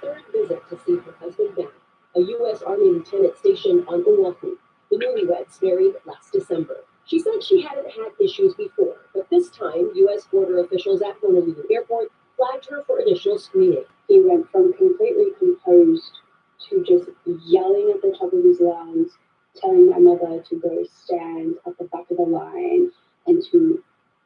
third visit to see her husband back, a U.S. Army lieutenant stationed on Oahu. The newlyweds married last December. She said she hadn't had issues before, but this time, U.S. border officials at Honolulu Airport flagged her for additional screening. He went from completely composed to just yelling at the top of his lungs, telling my mother to go stand at the back of the line and to,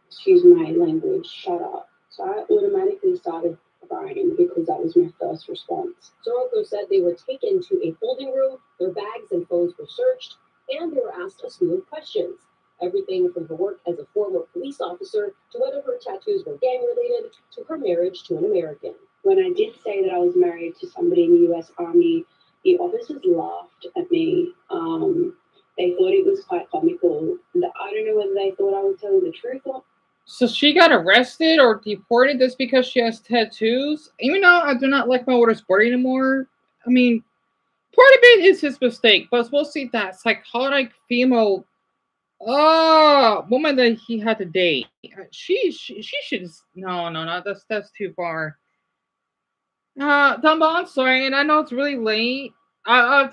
excuse my language, shut up. So I automatically started crying because that was my first response. Soroko said they were taken to a holding room, their bags and phones were searched, and they were asked a slew of questions. Everything from her work as a former police officer to whether her tattoos were gang related to her marriage to an American. When I did say that I was married to somebody in the US Army, the officers laughed at me. They thought it was quite comical. I don't know whether they thought I was telling the truth or. So she got arrested or deported just because she has tattoos? Even though I do not like my water sport anymore, I mean, part of it is his mistake, but we'll see that psychotic female woman that he had to date. She should no, that's too far. Dumbo, I'm sorry, and I know it's really late. I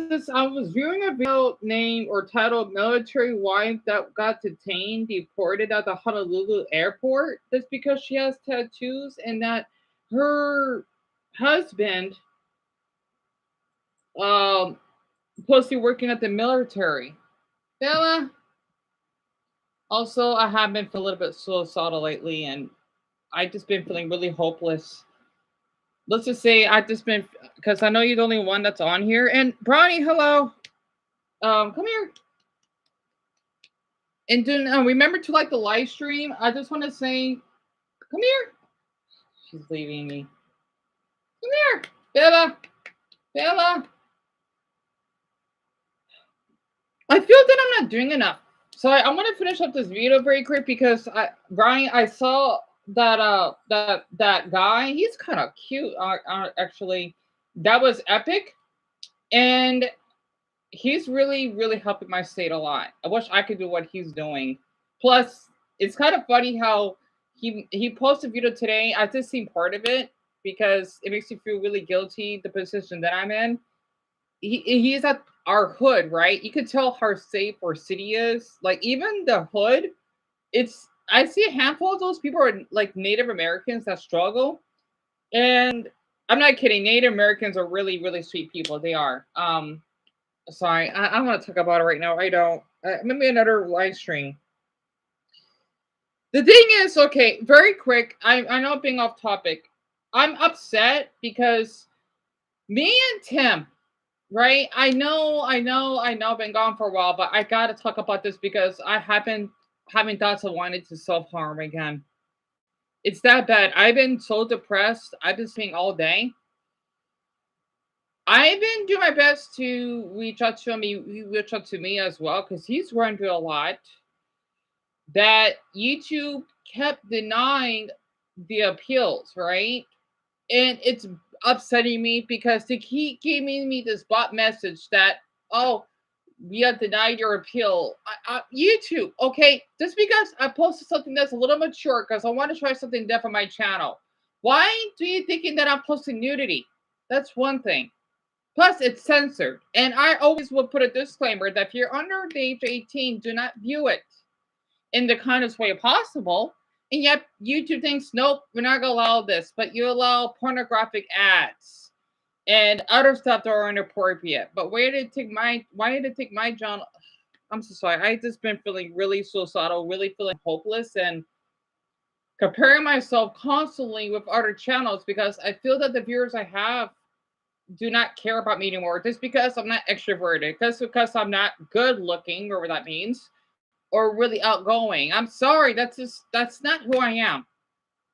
was viewing a video named or titled "Military Wife That Got Detained Deported at the Honolulu Airport." That's because she has tattoos, and that her husband um supposed to be working at the military. Bella. Also, I have been feeling a little bit suicidal lately, and I just been feeling really hopeless. Let's just say I just been because I know you're the only one that's on here. And Bronny, hello. Come here. And do remember to like the live stream. I just want to say, come here. She's leaving me. Come here, Bella. Bella. I feel that I'm not doing enough. So I want to finish up this video very quick because Brian, I saw that guy. He's kind of cute, actually. That was epic, and he's really helping my state a lot. I wish I could do what he's doing. Plus, it's kind of funny how he posted a video today. I just seen part of it because it makes you feel really guilty. The position that I'm in. He's at our hood, right? You could tell how safe our city is. Like even the hood, I see a handful of those people are like Native Americans that struggle. And I'm not kidding. Native Americans are really sweet people. They are. Sorry, I want to talk about it right now. I don't. Maybe another live stream. The thing is, okay, very quick. I know I'm being off topic. I'm upset because me and Tim, right? I know. I've been gone for a while, but I gotta talk about this because I have been having thoughts of wanting to self harm again. It's that bad. I've been so depressed. I've been sleeping all day. I've been doing my best to reach out to him. He reach out to me as well because he's run through a lot. That YouTube kept denying the appeals, right? And it's upsetting me because they keep giving me this bot message that, oh, we have denied your appeal. YouTube, okay, just because I posted something that's a little mature because I want to try something different on my channel. Why do you thinking that I'm posting nudity? That's one thing. Plus, it's censored. And I always will put a disclaimer that if you're under the age of 18, do not view it in the kindest way possible. And yet, YouTube thinks, nope, we're not going to allow this. But you allow pornographic ads and other stuff that are inappropriate. But why did it take my John? I'm so sorry. I just been feeling really suicidal, really feeling hopeless, and comparing myself constantly with other channels because I feel that the viewers I have do not care about me anymore just because I'm not extroverted, because I'm not good looking, or what that means, or really outgoing. I'm sorry, that's not who I am.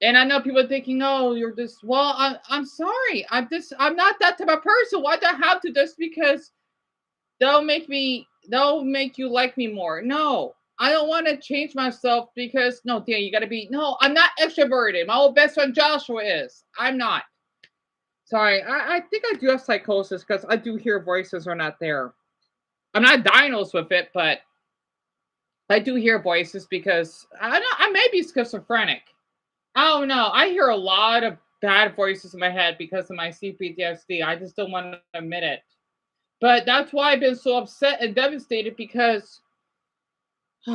And I know people thinking, "Oh, you're just." Well, I'm sorry. I'm not that type of person. Why do I have to just because they'll make you like me more? No, I don't want to change myself because no, Dan, you got to be. No, I'm not extroverted. My old best friend Joshua is. I'm not. Sorry, I think I do have psychosis because I do hear voices are not there. I'm not diagnosed with it, but I do hear voices because I may be schizophrenic. I don't know. I hear a lot of bad voices in my head because of my CPTSD. I just don't want to admit it. But that's why I've been so upset and devastated because so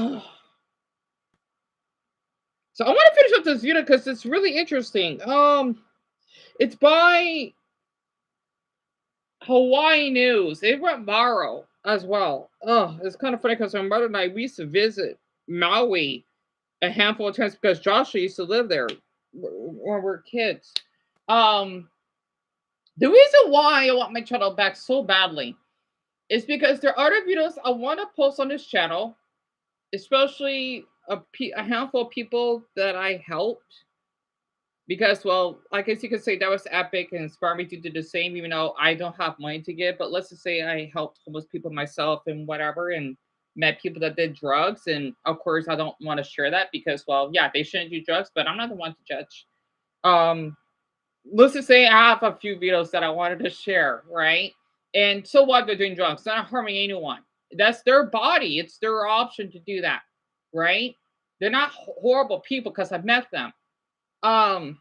I want to finish up this video because it's really interesting. It's by Hawaii News. They went viral as well. Oh, it's kind of funny because my mother and I we used to visit Maui a handful of times because Joshua used to live there when we were kids. Um, the reason why I want my channel back so badly is because there are other videos I want to post on this channel, especially a handful of people that I helped. Because, well, I guess you could say that was epic and inspired me to do the same, even though I don't have money to give. But let's just say I helped homeless people myself and whatever, and met people that did drugs. And of course, I don't want to share that because, well, yeah, they shouldn't do drugs, but I'm not the one to judge. Um, let's just say I have a few videos that I wanted to share, right? And so what? They're doing drugs, they're not harming anyone. That's their body, it's their option to do that, right? They're not horrible people because I've met them. Um,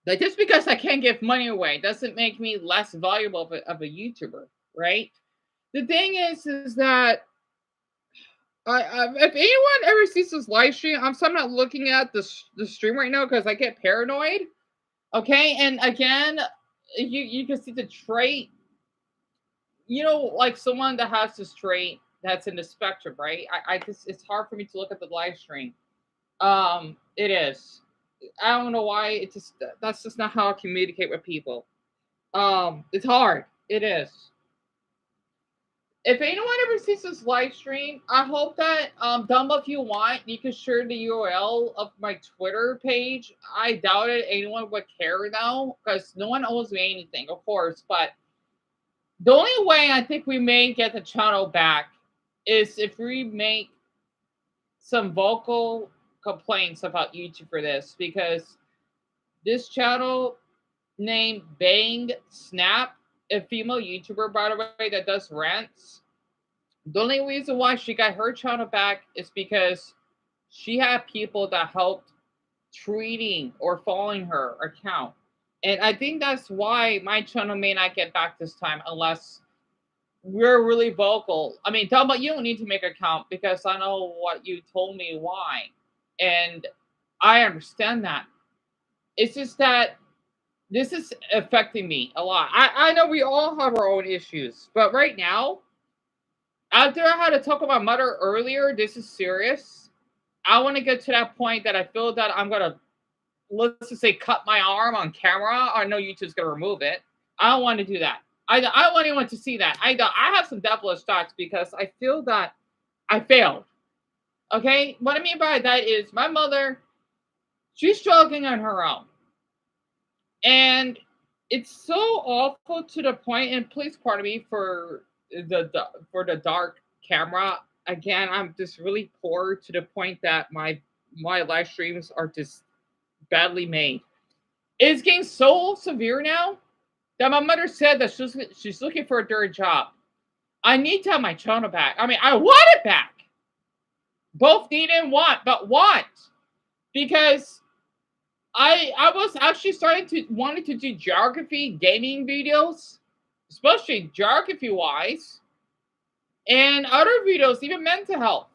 like just because I can't give money away doesn't make me less valuable of a YouTuber, right? The thing is that if anyone ever sees this live stream, I'm not looking at the stream right now because I get paranoid. Okay, and again, you can see the trait. You know, like someone that has this trait that's in the spectrum, right? I just it's hard for me to look at the live stream. It is. I don't know why. It just that's just not how I communicate with people. It's hard. It is. If anyone ever sees this live stream, I hope that down below if you want, you can share the URL of my Twitter page. I doubt it anyone would care now because no one owes me anything, of course. But the only way I think we may get the channel back is if we make some vocal complaints about YouTube for this because this channel named Bang Snap, a female YouTuber, by the way, that does rants. The only reason why she got her channel back is because she had people that helped tweeting or following her account. And I think that's why my channel may not get back this time unless we're really vocal. I mean, Dumbo, you don't need to make an account because I know what you told me why. And I understand that. It's just that this is affecting me a lot. I know we all have our own issues, but right now, after I had to talk about my mother earlier, this is serious. I want to get to that point that I feel that I'm gonna, let's just say, cut my arm on camera. I know YouTube's gonna remove it. I don't want to do that. I don't want anyone to see that. I have some devilish thoughts because I feel that I failed. Okay, what I mean by that is my mother, she's struggling on her own, and it's so awful to the point. And please pardon me for the dark camera. Again, I'm just really poor to the point that my live streams are just badly made. It's getting so severe now that my mother said that she's looking for a third job. I need to have my channel back. I mean, I want it back. Both need and want, but want because I was actually starting to wanted to do geography gaming videos, especially geography wise, and other videos, even mental health.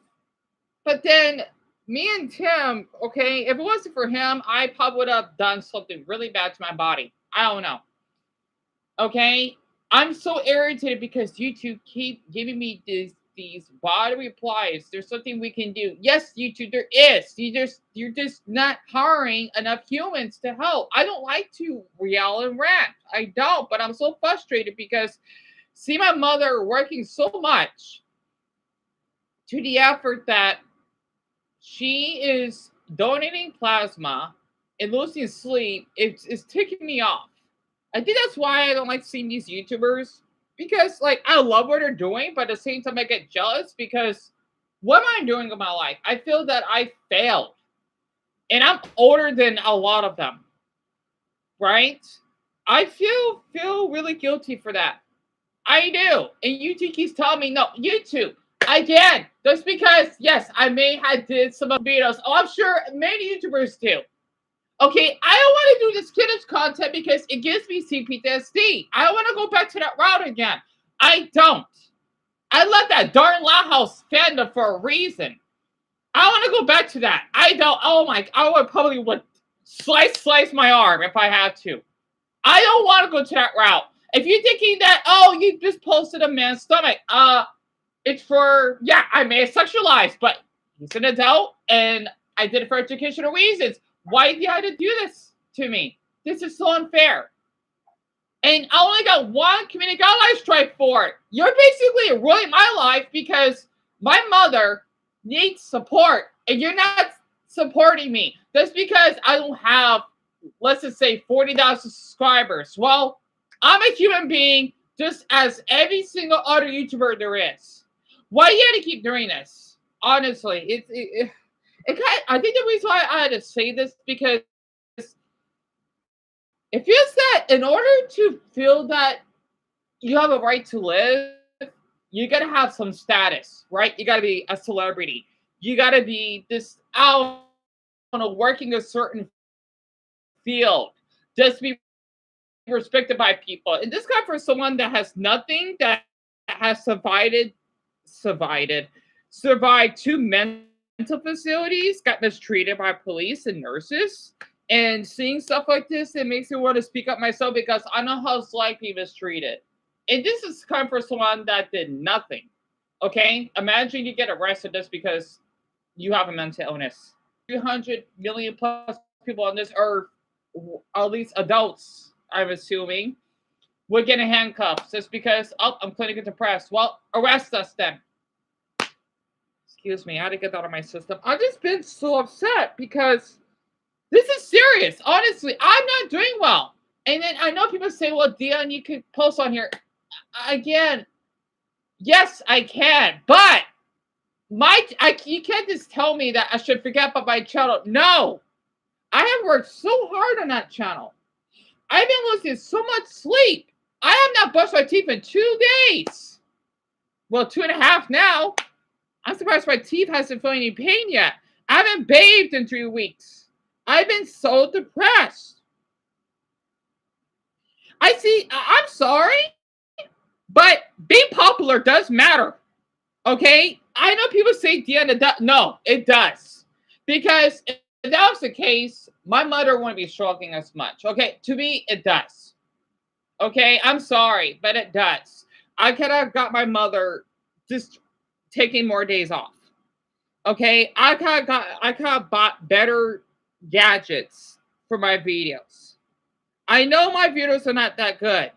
But then me and Tim, okay, if it wasn't for him, I probably would have done something really bad to my body. I don't know. Okay, I'm so irritated because YouTube keep giving me these body replies. There's something we can do. Yes, YouTube, there is. You're just not hiring enough humans to help. I don't like to yell and rant. I don't, but I'm so frustrated because see my mother working so much to the effort that she is donating plasma and losing sleep. It's ticking me off. I think that's why I don't like seeing these YouTubers because, like, I love what they're doing, but at the same time, I get jealous because what am I doing in my life? I feel that I failed, and I'm older than a lot of them, right? I feel really guilty for that. I do, and YouTube keeps telling me no. YouTube again, just because yes, I may have did some videos. Oh, I'm sure many YouTubers do. Okay, I don't want to do this kiddish content because it gives me CPTSD. I don't want to go back to that route again. I don't. I left that darn Loud House fandom for a reason. I want to go back to that. I don't. Oh my! I would probably would slice my arm if I had to. I don't want to go to that route. If you're thinking that, oh, you just posted a man's stomach, it's for, yeah, I may have sexualized, but he's an adult and I did it for educational reasons. Why do you have to do this to me? This is so unfair. And I only got one community guidelines strike for it. You're basically ruining my life because my mother needs support and you're not supporting me. That's because I don't have, let's just say, 40,000 subscribers. Well, I'm a human being just as every single other YouTuber there is. Why you had to keep doing this? Honestly, it kind of, I think the reason why I had to say this because it feels that in order to feel that you have a right to live, you gotta have some status, right? You gotta be a celebrity. You gotta be this out on a working a certain field. Just be respected by people. And this guy for someone that has nothing, that has survived two mental facilities, got mistreated by police and nurses. And seeing stuff like this, it makes me want to speak up myself because I know how it's like being mistreated. And this is coming from someone that did nothing. Okay? Imagine you get arrested just because you have a mental illness. 300 million plus people on this earth, at least adults, I'm assuming, would get in handcuffs just because, oh, I'm clinically depressed. Well, arrest us then. Excuse me, I had to get that out of my system. I've just been so upset because this is serious. Honestly, I'm not doing well. And then I know people say, well, Dion, you could post on here. Again, yes, I can. But you can't just tell me that I should forget about my channel. No. I have worked so hard on that channel. I've been losing so much sleep. I have not brushed my teeth in 2 days. Well, 2.5 now. I'm surprised my teeth hasn't felt any pain yet. I haven't bathed in 3 weeks. I've been so depressed. I'm sorry, but being popular does matter. Okay? I know people say Deanna does. No, it does. Because if that was the case, my mother wouldn't be struggling as much. Okay? To me, it does. Okay? I'm sorry, but it does. I could have got my mother just taking more days off. Okay? I could have bought better gadgets for my videos. I know my videos are not that good.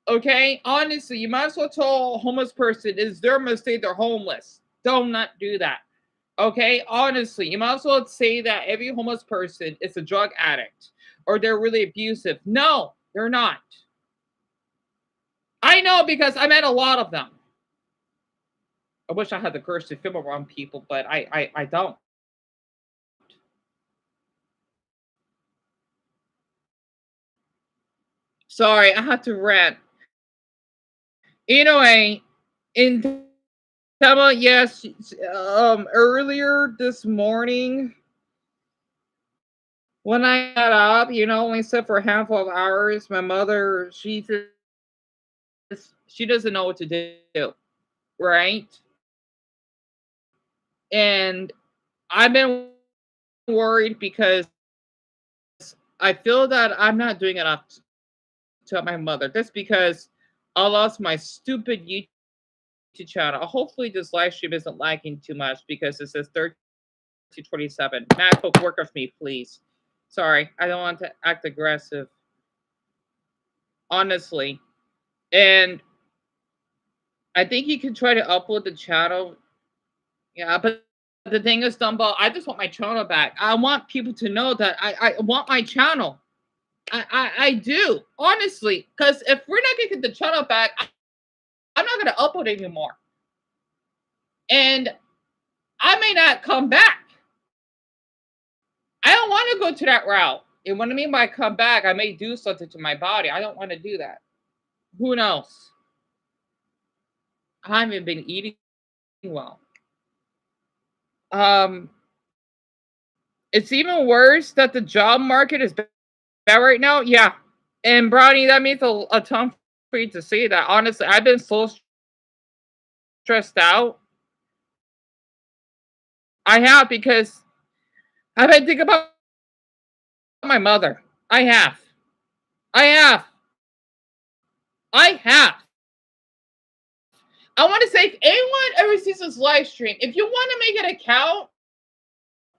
Okay? Honestly, you might as well tell a homeless person it's their mistake they're homeless. Do not do that. Okay? Honestly, you might as well say that every homeless person is a drug addict or they're really abusive. No, they're not. I know because I met a lot of them. I wish I had the courage to film around people, but I don't. Sorry, I had to rant. Anyway, in Tama, yes, earlier this morning when I got up, only slept for a handful of hours. My mother, she doesn't know what to do, right? And I've been worried because I feel that I'm not doing enough to help my mother. That's because I lost my stupid YouTube channel. Hopefully, this live stream isn't lagging too much because it says 13:27. MacBook, work with me, please. Sorry, I don't want to act aggressive. Honestly. And I think you can try to upload the channel. Yeah, but the thing is, Dumbo, I just want my channel back. I want people to know that I want my channel. I do, honestly. Because if we're not going to get the channel back, I'm not going to upload anymore. And I may not come back. I don't want to go to that route. And what I mean by come back, I may do something to my body. I don't want to do that. Who knows? I haven't been eating well. Um, It's even worse that the job market is bad right now. Yeah. And Brownie, that means a ton for you to see that. Honestly, I've been so stressed out. I have because I've been thinking about my mother. I have. I have. I have. I want to say if anyone ever sees this live stream, if you want to make an account,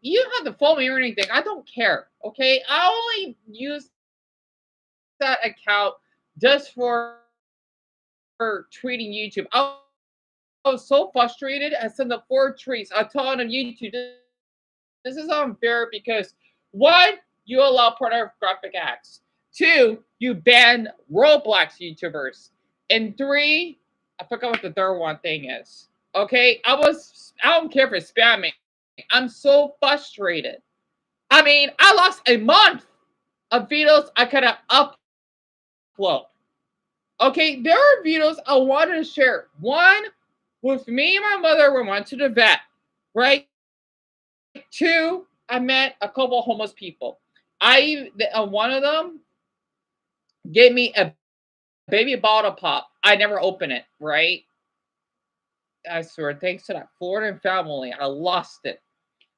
you don't have to follow me or anything. I don't care. Okay. I only use that account just for tweeting YouTube. I was so frustrated. I sent up 4 tweets. I told on YouTube, this is unfair because one, you allow pornographic acts. Two, you ban Roblox YouTubers. And three, I forgot what the third one thing is. Okay, I don't care for spamming. I'm so frustrated. I mean, I lost a month of videos I could have uploaded. Okay, there are videos I wanted to share. One with me and my mother, we went to the vet, right? Two, I met a couple of homeless people. One of them gave me a baby bottle pop. I never opened it, right? I swear, thanks to that Florida family, I lost it.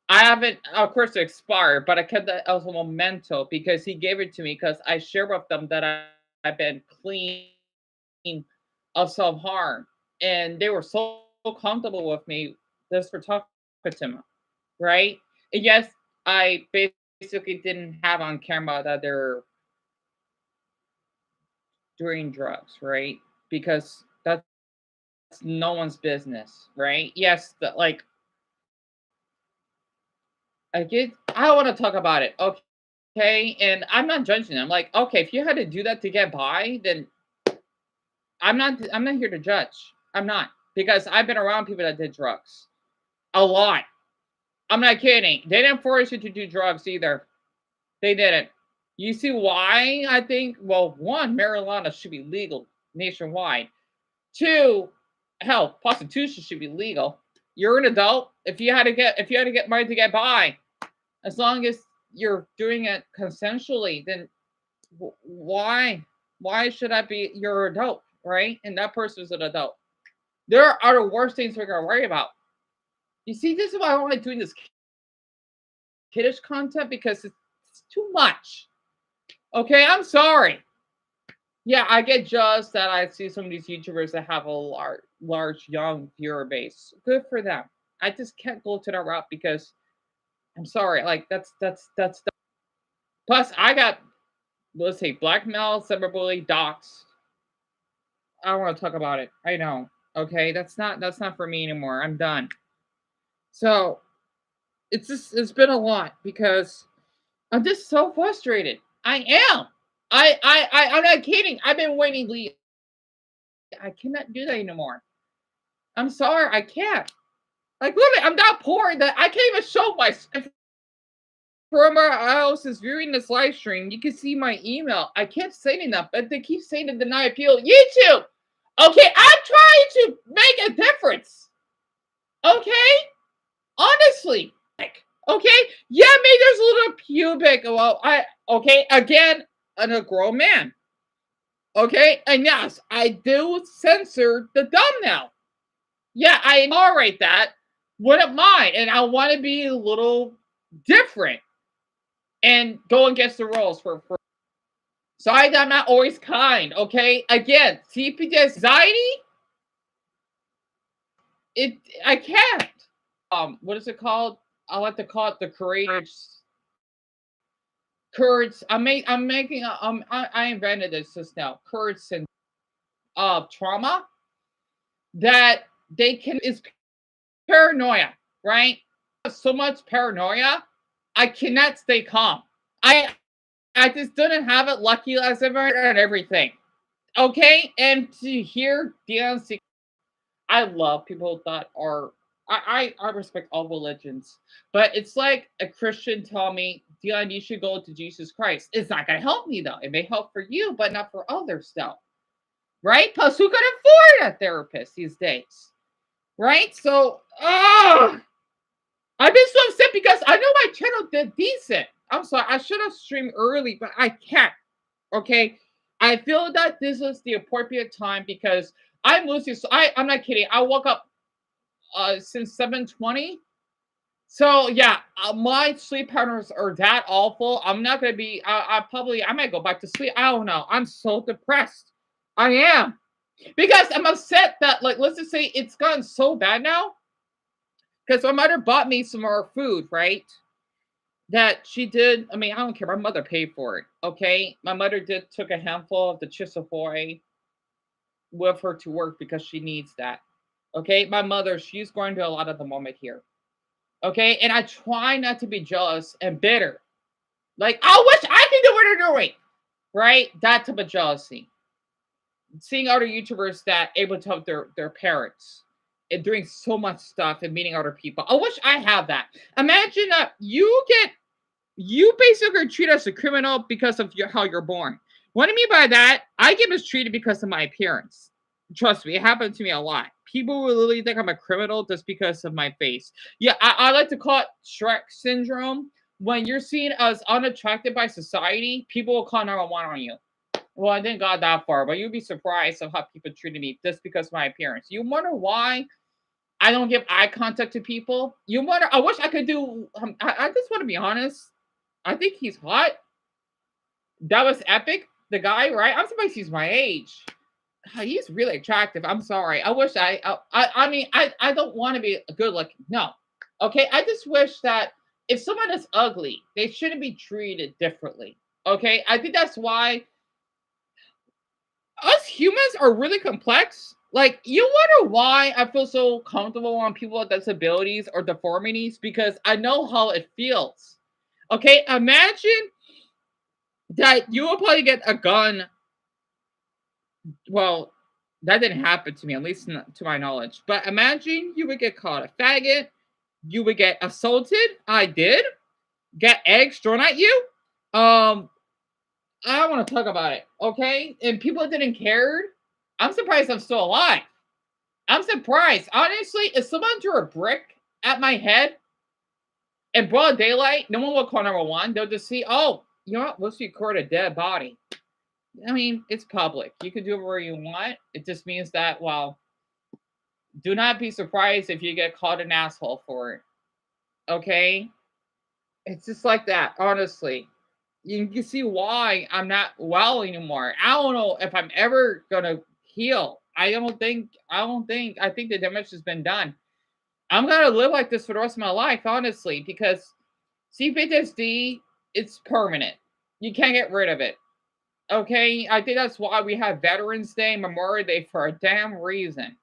I haven't, of course, it expired, but I kept that as a memento because he gave it to me because I shared with them that I've been clean of self harm, and they were so comfortable with me just for talking to them, right? And yes, I basically didn't have on camera that they're doing drugs, right? Because that's no one's business, right? Yes, like I don't want to talk about it. Okay. And I'm not judging them. Like, okay, if you had to do that to get by, then I'm not here to judge. I'm not. Because I've been around people that did drugs. A lot. I'm not kidding. They didn't force you to do drugs either. They didn't. You see why I think? Well, one, marijuana should be legal nationwide. Two, hell, prostitution should be legal. You're an adult. If you had to get money to get by, as long as you're doing it consensually, then why should I be your adult, right? And that person's an adult. There are the worst things we're gonna worry about. You see, this is why I don't like doing this kiddish content because it's too much. Okay, I'm sorry. Yeah, I get just that I see some of these YouTubers that have a large young viewer base. Good for them. I just can't go to that route because I'm sorry. Like that's. Plus, I got, let's say, blackmail, cyberbully, docs. I don't want to talk about it. I know. Okay, that's not for me anymore. I'm done. So it's been a lot because I'm just so frustrated. I am. I'm not kidding. I've been waiting. I cannot do that anymore. I'm sorry, I can't. Like literally, I'm that poor that I can't even show my. Whoever else is viewing this live stream, you can see my email. I kept saying that, but they keep saying to deny appeal. YouTube. Okay, I'm trying to make a difference. Okay, honestly. Like, okay, yeah, maybe there's a little pubic. Well, okay again, I'm a grown man. Okay, and yes, I do censor the thumbnail. Yeah, I tolerate that. Wouldn't mind, and I want to be a little different and go against the rules for. Sorry that I'm not always kind. Okay, again, CPD anxiety. It I can't. What is it called? I like to call it the courage. I'm making. I invented this just now. Courage syndrome of trauma that they can is paranoia, right? So much paranoia, I cannot stay calm. I just didn't have it lucky as ever and everything. Okay, and to hear DNC, I love people that are. I respect all religions, but it's like a Christian tell me, Dion, you should go to Jesus Christ. It's not gonna help me though. It may help for you, but not for others though. Right? Plus, who can afford a therapist these days? Right? So, I've been so upset because I know my channel did decent. I'm sorry. I should have streamed early, but I can't. Okay. I feel that this is the appropriate time because I'm losing. So I'm not kidding. I woke up since 7:20. So yeah, my sleep patterns are that awful. I'm not gonna be. I might go back to sleep. I don't know. I'm so depressed. I am because I'm upset that like let's just say it's gotten so bad now because my mother bought me some more food, right? That she did. I mean, I don't care. My mother paid for it. Okay, my mother did took a handful of the chisafoi with her to work because she needs that. Okay, my mother, she's going to a lot at the moment here. Okay, and I try not to be jealous and bitter. Like, I wish I could do what they're doing. Right? That type of jealousy. Seeing other YouTubers that able to help their parents and doing so much stuff and meeting other people. I wish I have that. Imagine that you basically are treated as a criminal because of how you're born. What I mean by that, I get mistreated because of my appearance. Trust me, it happened to me a lot. People will literally think I'm a criminal just because of my face. Yeah, I like to call it Shrek syndrome. When you're seen as unattractive by society, people will call 911 on you. Well, I didn't got that far, but you'd be surprised of how people treated me just because of my appearance. You wonder why I don't give eye contact to people? You wonder, I wish I could do, I just want to be honest. I think he's hot. That was epic. The guy, right? I'm surprised he's my age. God, he's really attractive. I'm sorry. I wish I mean, I don't want to be good looking. No. Okay. I just wish that if someone is ugly, they shouldn't be treated differently. Okay. I think that's why us humans are really complex. Like, you wonder why I feel so comfortable on people with disabilities or deformities because I know how it feels. Okay. Imagine that you will probably get a gun. Well, that didn't happen to me, at least not to my knowledge. But imagine you would get caught a faggot, you would get assaulted. I did get eggs thrown at you. Um, I don't want to talk about it, okay? And people didn't care. I'm surprised I'm still alive. I'm surprised. Honestly, if someone threw a brick at my head in broad daylight, no one will call number one. They'll just see, oh, you know what? Let's record a dead body. I mean, it's public. You can do it where you want. It just means that, well, do not be surprised if you get called an asshole for it. Okay? It's just like that, honestly. You can see why I'm not well anymore. I don't know if I'm ever gonna heal. I think the damage has been done. I'm gonna live like this for the rest of my life, honestly, because CPTSD, it's permanent. You can't get rid of it. Okay, I think that's why we have Veterans Day, Memorial Day for a damn reason.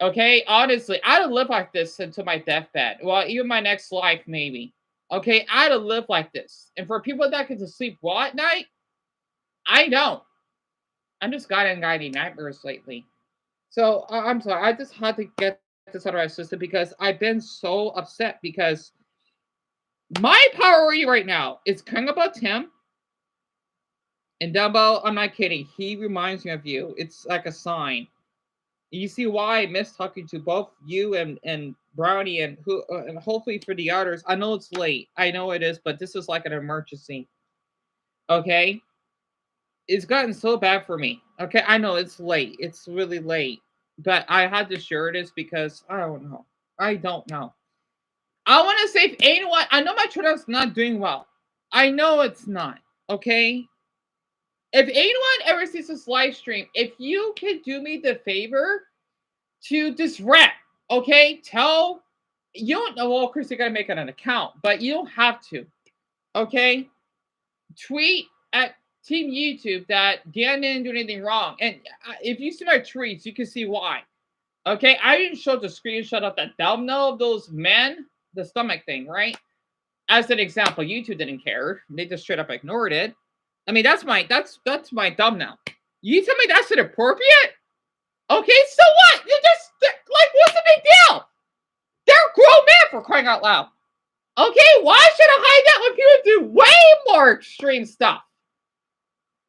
Okay, honestly, I'd live like this until my deathbed. Well, even my next life, maybe. Okay, I'd live like this. And for people that can just sleep well at night, I don't. I'm just got anxiety nightmares lately. So I'm sorry. I just had to get this out of my system because I've been so upset because my priority right now is caring about Tim. And Dumbo, I'm not kidding. He reminds me of you. It's like a sign. You see why I miss talking to both you and Brownie and hopefully for the others. I know it's late. I know it is, but this is like an emergency. Okay, it's gotten so bad for me. Okay, I know it's late. It's really late, but I had to share this because I don't know. I don't know. I want to say if anyone, I know my channel's not doing well. I know it's not. Okay, if anyone ever sees this live stream, if you could do me the favor to just rap, okay? Tell you don't know. Well, of course, you gotta make it an account, but you don't have to, okay? Tweet at Team YouTube that Dan didn't do anything wrong, and if you see my tweets, you can see why. Okay, I didn't show the screenshot of that thumbnail of those men, the stomach thing, right? As an example, YouTube didn't care; they just straight up ignored it. I mean, that's my thumbnail. You tell me that's inappropriate? Okay, so what? You just like what's the big deal? They're grown men for crying out loud. Okay, why should I hide that when people do way more extreme stuff?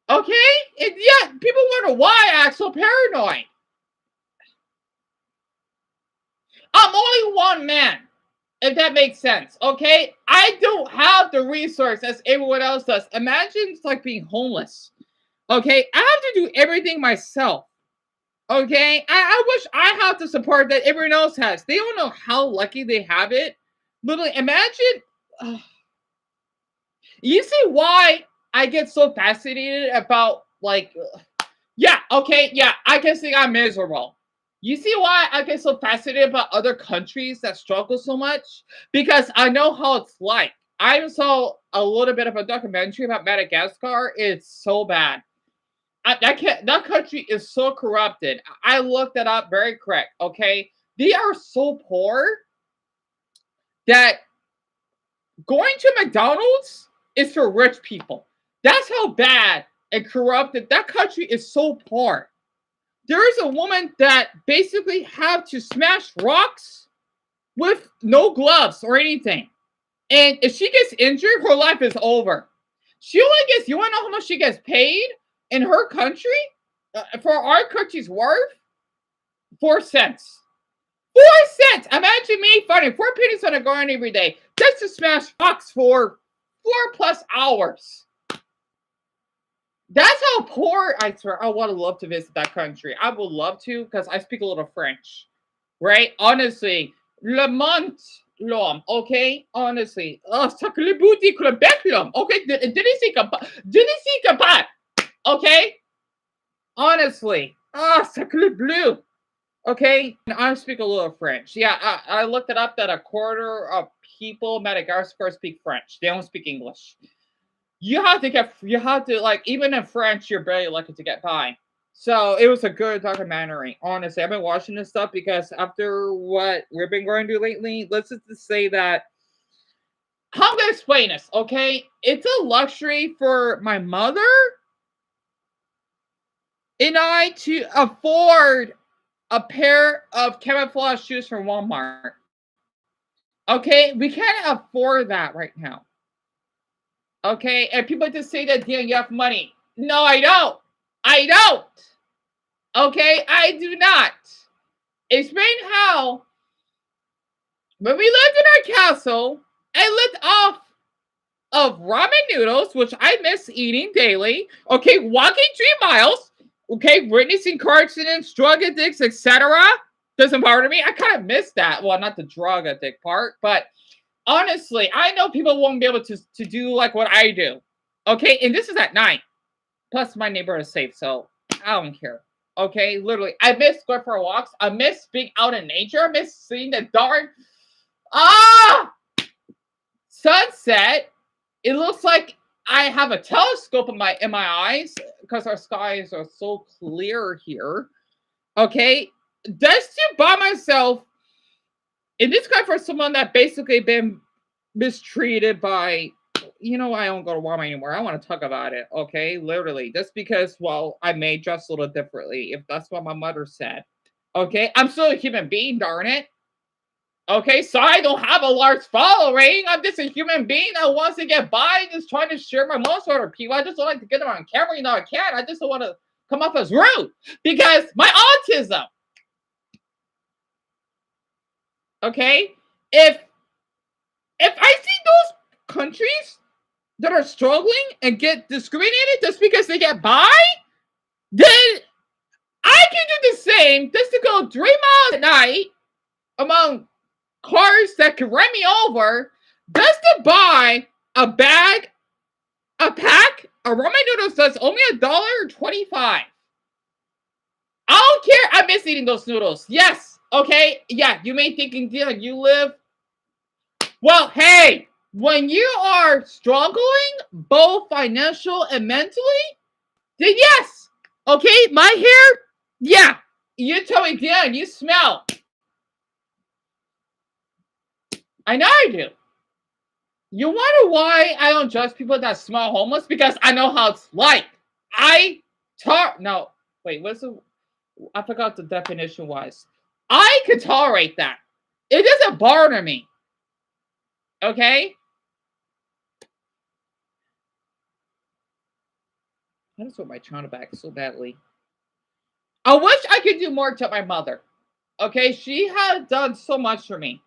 Okay, and yeah, people wonder why I act so paranoid. I'm only one man, If that makes sense, okay? I don't have the resource as everyone else does. Imagine it's like being homeless, okay? I have to do everything myself, okay? I wish I had the support that everyone else has. They don't know how lucky they have it. Literally, imagine. Uh, you see why I get so fascinated about, like, yeah, okay, yeah, I can say I'm miserable. You see why I get so fascinated about other countries that struggle so much? Because I know how it's like. I saw a little bit of a documentary about Madagascar. It's so bad. I can't. That country is so corrupted. I looked that up very correct. Okay, they are so poor that going to McDonald's is for rich people. That's how bad and corrupted that country is. So poor. There is a woman that basically had to smash rocks with no gloves or anything. And if she gets injured, her life is over. She only gets, you want to know how much she gets paid in her country? For our country's worth? 4 cents. 4 cents! Imagine me finding 4 pennies on a garden every day just to smash rocks for 4+ hours. That's how poor, I swear. I would love to visit that country. I would love to because I speak a little French, right? Honestly, le monde l'homme, okay? Honestly, sacré boutique le bec l'homme, okay? Didn't capable, okay? Honestly, sacré bleu, okay? And I speak a little French. Yeah, I looked it up that a quarter of people in Madagascar speak French. They don't speak English. You have to, like, even in French, you're barely lucky to get by. So it was a good documentary. Honestly, I've been watching this stuff because after what we've been going through lately, let's just say that, how I'm gonna explain this, okay? It's a luxury for my mother and I to afford a pair of camouflage shoes from Walmart. Okay, we can't afford that right now. Okay, and people just say that, yeah, you have money. No, I don't. I don't. Okay, I do not. Explain how, when we lived in our castle, I lived off of ramen noodles, which I miss eating daily. Okay, walking 3 miles. Okay, witnessing car accidents, drug addicts, etc. Doesn't bother me. I kind of miss that. Well, not the drug addict part, but honestly, I know people won't be able to do like what I do. Okay, and this is at night. Plus, my neighborhood is safe, so I don't care. Okay, literally, I miss going for walks. I miss being out in nature. I miss seeing the dark ah sunset. It looks like I have a telescope in my eyes because our skies are so clear here. Okay, just to by myself, and this guy for someone that basically been mistreated by, I don't go to Walmart anymore. I want to talk about it. Okay, literally, just because, well, I may dress a little differently, if that's what my mother said. Okay, I'm still a human being, darn it. Okay, so I don't have a large following. I'm just a human being that wants to get by, just trying to share my most with other people. I just don't like to get them on camera. I can't. I just don't want to come off as rude because my autism. Okay, if I see those countries that are struggling and get discriminated just because they get by, then I can do the same just to go 3 miles at night among cars that can run me over just to buy a bag, a pack of ramen noodles that's only $1.25. I don't care. I miss eating those noodles. Yes. Okay. Yeah. You may think you live. Well, hey, when you are struggling, both financial and mentally, then yes. Okay, my hair, yeah. You tell me, yeah, you smell. I know I do. You wonder why I don't judge people that smell homeless? Because I know how it's like. No, wait, I forgot the definition was. I could tolerate that. It doesn't bother me. Okay? I just want my China back so badly. I wish I could do more to my mother. Okay, she has done so much for me.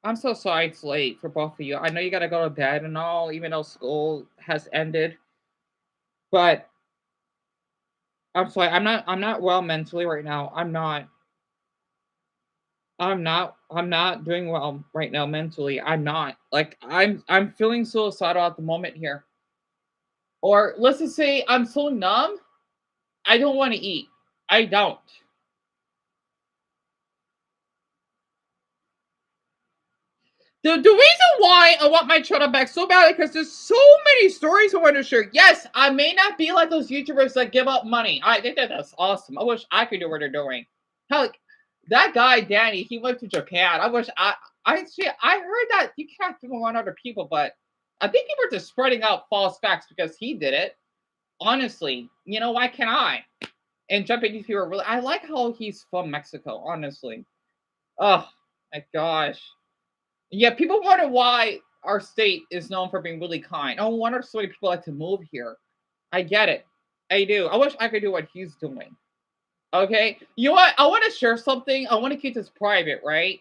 I'm so sorry it's late for both of you. I know you gotta go to bed and all, even though school has ended. But I'm sorry, I'm not well mentally right now. I'm not doing well right now mentally. I'm not. Like I'm feeling suicidal at the moment here. Or let's just say I'm so numb, I don't want to eat. I don't. The reason why I want my channel back so badly because there's so many stories I want to share. Yes, I may not be like those YouTubers that give up money. I think that's awesome. I wish I could do what they're doing. Hell, like, that guy Danny, he went to Japan. I heard that you can't do it on other people, but I think people are just spreading out false facts because he did it. Honestly, why can't I? And jumping into people really, I like how he's from Mexico. Honestly, oh my gosh. Yeah, people wonder why our state is known for being really kind. Oh, wonder so many people like to move here. I get it. I do. I wish I could do what he's doing. Okay. You know what? I want to share something. I want to keep this private, right?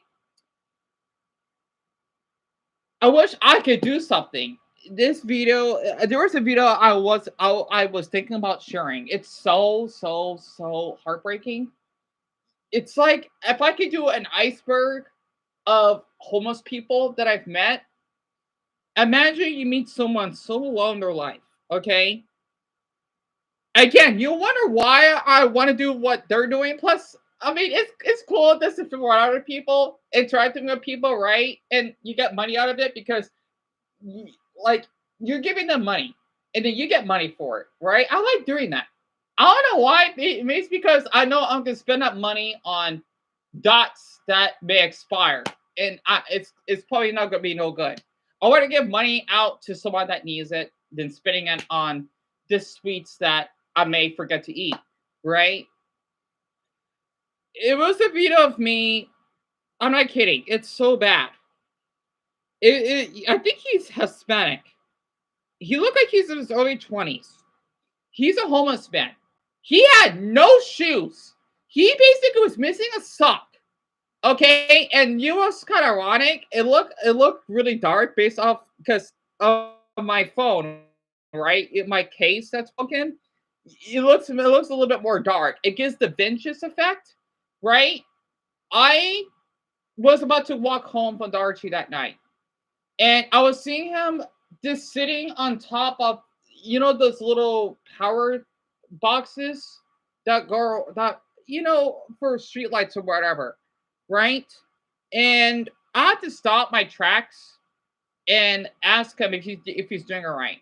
I wish I could do something. This video, there was a video I was thinking about sharing. It's so heartbreaking. It's like if I could do an iceberg of homeless people that I've met. Imagine you meet someone so low in their life, okay? Again, you wonder why I want to do what they're doing. Plus, I mean, it's cool this if you want other people interacting with people, right? And you get money out of it because, you, like, you're giving them money, and then you get money for it, right? I like doing that. I don't know why. Maybe it's because I know I'm gonna spend that money on dots that may expire, and it's probably not gonna be no good. I want to give money out to someone that needs it than spending it on the sweets that I may forget to eat. Right? It was a video of me. I'm not kidding. It's so bad. I think he's Hispanic. He looked like he's in his early 20s. He's a homeless man. He had no shoes. He basically was missing a sock. Okay, and you know what's kind of ironic? It looked really dark based off because of my phone, right? My case that's broken. It looks a little bit more dark. It gives the vintage effect, right? I was about to walk home from Darchi that night, and I was seeing him just sitting on top of those little power boxes that go that for streetlights or whatever, right? And I had to stop my tracks and ask him if he's doing all right.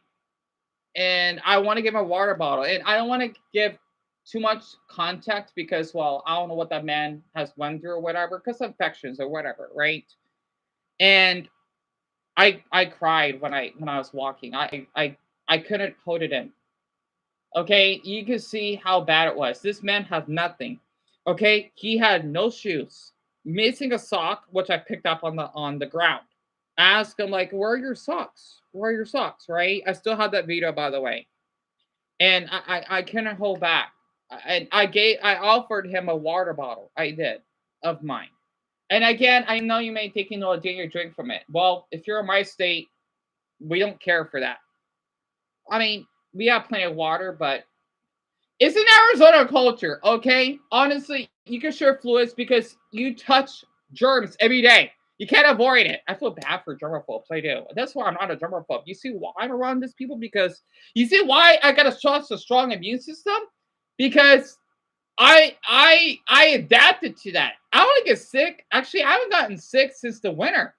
And I want to give him a water bottle, and I don't want to give too much context because, well, I don't know what that man has went through or whatever, because infections or whatever, right? And I cried when I was walking. I couldn't hold it in. Okay, you can see how bad it was. This man had nothing. Okay, he had no shoes, missing a sock, which I picked up on the ground. I asked him like, "Where are your socks? Where are your socks?" Right? I still have that video, by the way, and I couldn't hold back. And I offered him a water bottle. I did of mine. And again, I know you may think a daily drink from it. Well, if you're in my state, we don't care for that. I mean, we have plenty of water, but it's an Arizona culture, okay? Honestly, you can share fluids because you touch germs every day. You can't avoid it. I feel bad for germaphobes. I do. That's why I'm not a germaphobe. You see why I'm around these people? Because you see why I got such a strong immune system? Because I adapted to that. I don't get sick. Actually, I haven't gotten sick since the winter.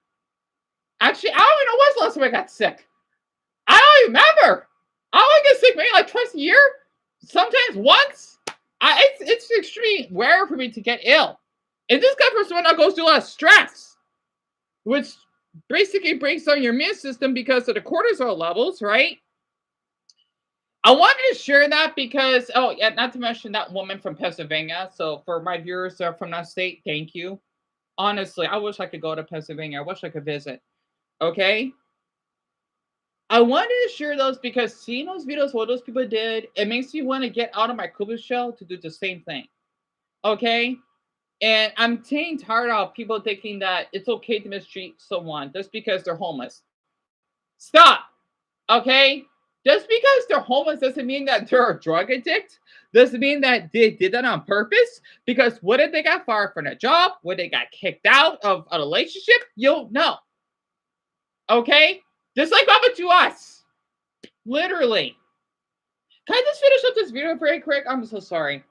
Actually, I don't even know when's the last time I got sick. I don't remember. I only get sick maybe like twice a year, sometimes once. It's extremely rare for me to get ill. And this guy for someone that goes through a lot of stress, which basically breaks down your immune system because of the cortisol levels, right? I wanted to share that because, oh, yeah, not to mention that woman from Pennsylvania. So for my viewers that are from that state, thank you. Honestly, I wish I could go to Pennsylvania. I wish I could visit. Okay. I wanted to share those because seeing those videos, what those people did, it makes me want to get out of my cookie shell to do the same thing. Okay? And I'm getting tired of people thinking that it's okay to mistreat someone just because they're homeless. Stop. Okay? Just because they're homeless doesn't mean that they're a drug addict. Doesn't mean that they did that on purpose. Because what if they got fired from a job? What if they got kicked out of a relationship? You'll know. Okay? Just like happened to us. Literally. Can I just finish up this video very quick? I'm so sorry.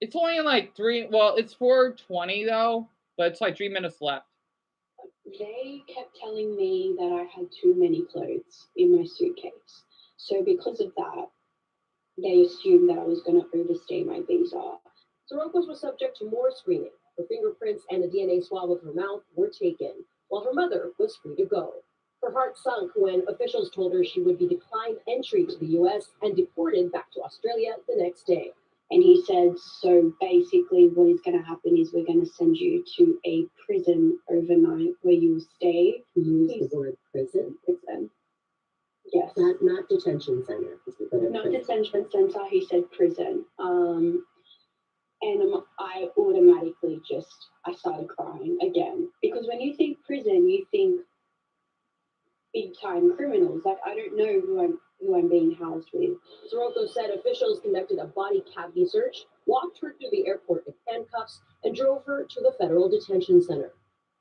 It's only like it's 4:20 though, but it's like 3 minutes left. They kept telling me that I had too many clothes in my suitcase. So because of that, they assumed that I was going to overstay my visa. Sorokas was subject to more screening. Her fingerprints and a DNA swab of her mouth were taken, while her mother was free to go. Her heart sunk when officials told her she would be declined entry to the U.S. and deported back to Australia the next day. And he said, so basically what is going to happen is we're going to send you to a prison overnight where you will stay. He used the word prison. Prison. Yes. Not detention center. Not detention center, he said prison. And I automatically I started crying again. Because when you think prison, you think big time criminals. Like, I don't know who I'm being housed with. Sorokas said officials conducted a body cavity search, walked her through the airport in handcuffs, and drove her to the federal detention center.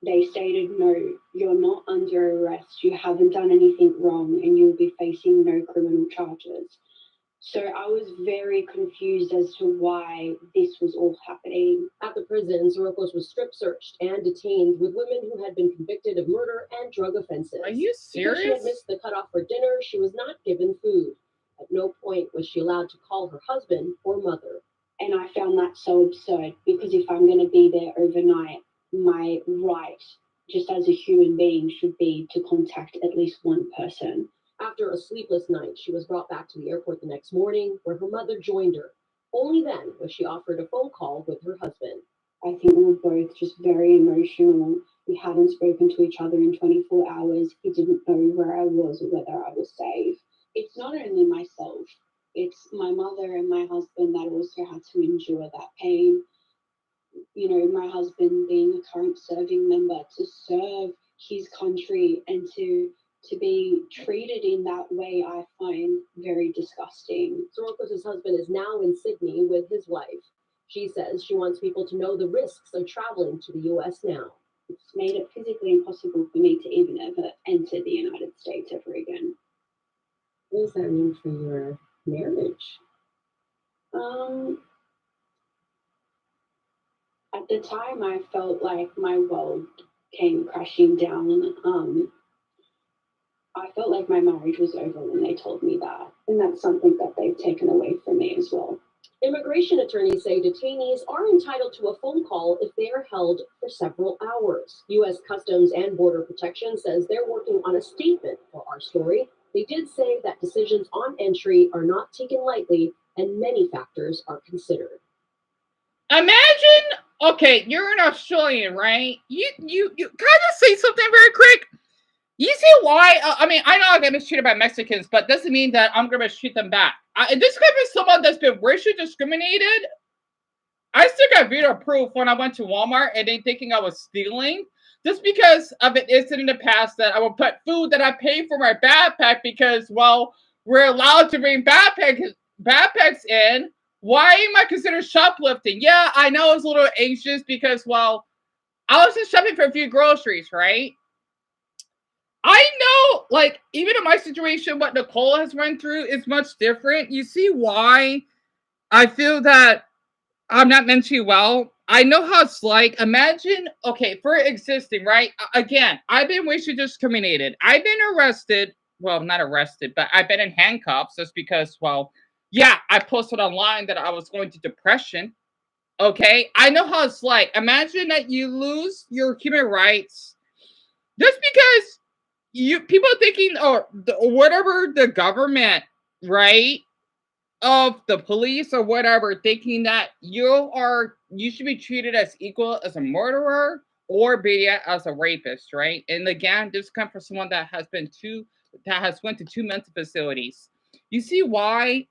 They stated, no, you're not under arrest, you haven't done anything wrong, and you'll be facing no criminal charges. So I was very confused as to why this was all happening. At the prison, Sorokas was strip searched and detained with women who had been convicted of murder and drug offenses. Are you serious? Because she had missed the cutoff for dinner, she was not given food. At no point was she allowed to call her husband or mother. And I found that so absurd, because if I'm going to be there overnight, my right, just as a human being, should be to contact at least one person. After a sleepless night, she was brought back to the airport the next morning, where her mother joined her. Only then was she offered a phone call with her husband. I think we were both just very emotional. We hadn't spoken to each other in 24 hours. He didn't know where I was or whether I was safe. It's not only myself, it's my mother and my husband that also had to endure that pain. You know, my husband being a current serving member, to serve his country and to be treated in that way, I find very disgusting. Sorokas' husband is now in Sydney with his wife. She says she wants people to know the risks of traveling to the U.S. now. It's made it physically impossible for me to even ever enter the United States ever again. What does that mean for your marriage? At the time, I felt like my world came crashing down. I felt like my marriage was over when they told me that. And that's something that they've taken away from me as well. Immigration attorneys say detainees are entitled to a phone call if they are held for several hours. U.S. Customs and Border Protection says they're working on a statement for our story. They did say that decisions on entry are not taken lightly and many factors are considered. Imagine, okay, you're an Australian, right? You can I just say something very quick? You see why? I mean, I know I get mistreated by Mexicans, but doesn't mean that I'm going to mistreat them back. This could be someone that's been racially discriminated. I still got video proof when I went to Walmart and they thinking I was stealing. Just because of an incident in the past that I would put food that I paid for my backpack because, well, we're allowed to bring backpacks in. Why am I considered shoplifting? Yeah, I know I was a little anxious because, well, I was just shopping for a few groceries, right? I know, like, even in my situation, what Nicole has run through is much different. You see why I feel that I'm not mentally well? I know how it's like. Imagine, okay, for existing, right? Again, I've been racially discriminated. I've been arrested. Well, not arrested, but I've been in handcuffs just because, well, yeah, I posted online that I was going to depression. Okay, I know how it's like. Imagine that you lose your human rights just because people thinking or whatever the government, right, of the police or whatever, thinking that you should be treated as equal as a murderer or be as a rapist, right? And again, this comes from someone that has went to 2 mental facilities. You see why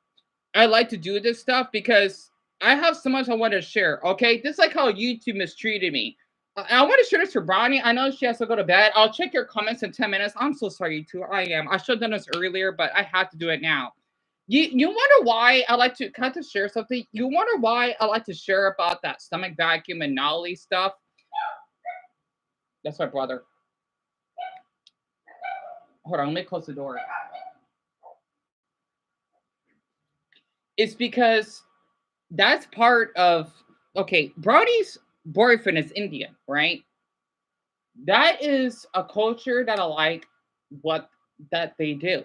I like to do this stuff? Because I have so much I want to share. Okay, this is like how YouTube mistreated me. I want to share this for Bonnie. I know she has to go to bed. I'll check your comments in 10 minutes. I'm so sorry, too. I am. I should have done this earlier, but I have to do it now. You wonder why I like to kind of share something. You wonder why I like to share about that stomach vacuum and Nolly stuff. That's my brother. Hold on, let me close the door. It's because that's part of okay. Brownie's boyfriend is Indian, right? That is a culture that I like what that they do.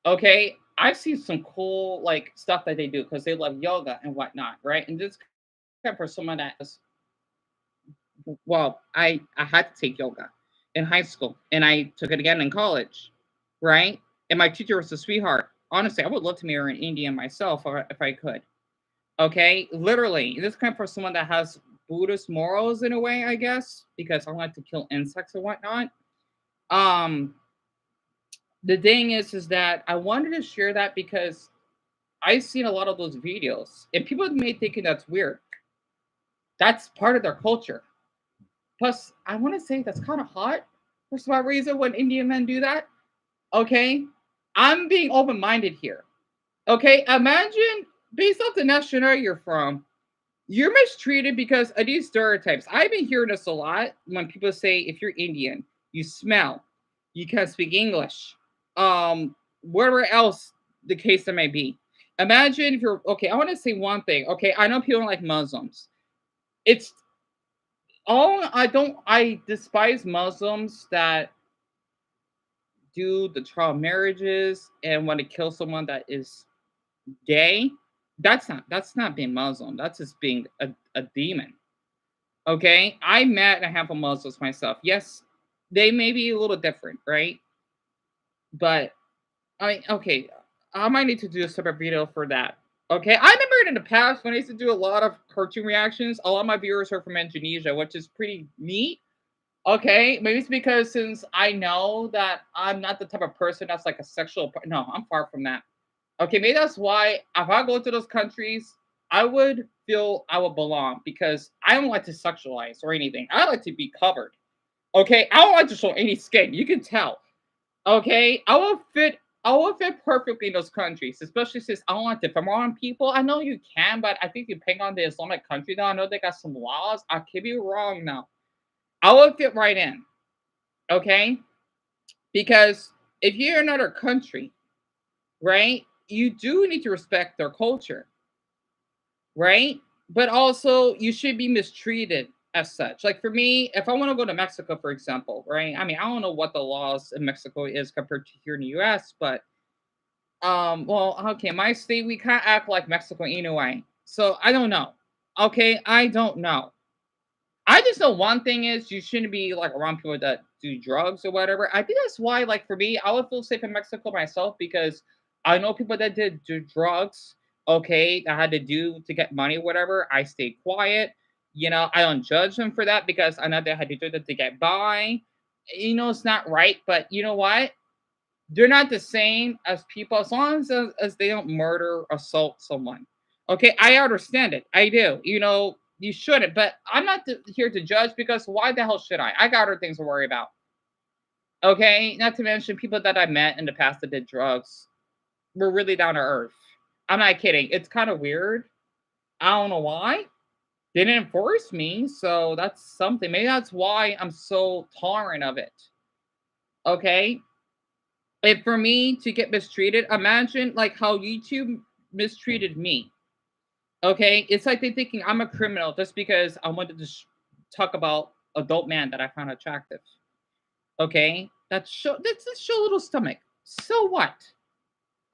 Okay, I've seen some cool like stuff that they do because they love yoga and whatnot, right? And this kind for someone that is well, I had to take yoga in high school and I took it again in college, right? And my teacher was a sweetheart. Honestly, I would love to marry an Indian myself if I could. Okay, literally, this kind for someone that has Buddhist morals in a way, I guess, because I like to kill insects and whatnot. Um, the thing is that I wanted to share that because I've seen a lot of those videos, and people may think that's weird. That's part of their culture. Plus, I want to say that's kind of hot for some reason when Indian men do that. Okay, I'm being open minded here. Okay, imagine based off the nationality you're from, you're mistreated because of these stereotypes. I've been hearing this a lot when people say if you're Indian, you smell, you can't speak English, whatever else the case that may be. Imagine if you're okay. I want to say one thing. Okay, I know people don't like Muslims. It's all I despise Muslims that do the child marriages and want to kill someone that is gay. That's not being Muslim. That's just being a demon. Okay, I met a handful of Muslims myself. Yes, they may be a little different, right? But I mean, okay, I might need to do a separate video for that. Okay, I remember in the past when I used to do a lot of cartoon reactions. A lot of my viewers are from Indonesia, which is pretty neat. Okay, maybe it's because since I know that I'm not the type of person that's like a sexual. No, I'm far from that. Okay, maybe that's why if I go to those countries, I would feel I would belong because I don't like to sexualize or anything. I like to be covered. Okay, I don't like to show any skin. You can tell. Okay, I will fit perfectly in those countries, especially since I don't like to film on people. I know you can, but I think depending on the Islamic country now, I know they got some laws. I could be wrong now. I will fit right in. Okay, because if you're in another country, right, you do need to respect their culture, right? But also, you should be mistreated as such. Like for me, if I want to go to Mexico, for example, right? I mean, I don't know what the laws in Mexico is compared to here in the U.S., but well, okay, my state we kind of act like Mexico anyway, so I don't know. Okay, I don't know. I just know one thing is you shouldn't be like around people that do drugs or whatever. I think that's why, like for me, I would feel safe in Mexico myself because I know people that did do drugs. Okay, that had to do to get money, whatever. I stayed quiet. You know, I don't judge them for that because I know they had to do that to get by. You know, it's not right, but you know what? They're not the same as people as long as they don't murder, assault someone. Okay, I understand it. I do. You know, you shouldn't, but I'm not here to judge because why the hell should I? I got other things to worry about. Okay, not to mention people that I met in the past that did drugs were really down to earth. I'm not kidding. It's kind of weird. I don't know why. They didn't force me, so that's something. Maybe that's why I'm so tolerant of it. Okay, if for me to get mistreated, imagine like how YouTube mistreated me. Okay, it's like they thinking I'm a criminal just because I wanted to talk about adult man that I found attractive. Okay, that's just show little stomach. So what?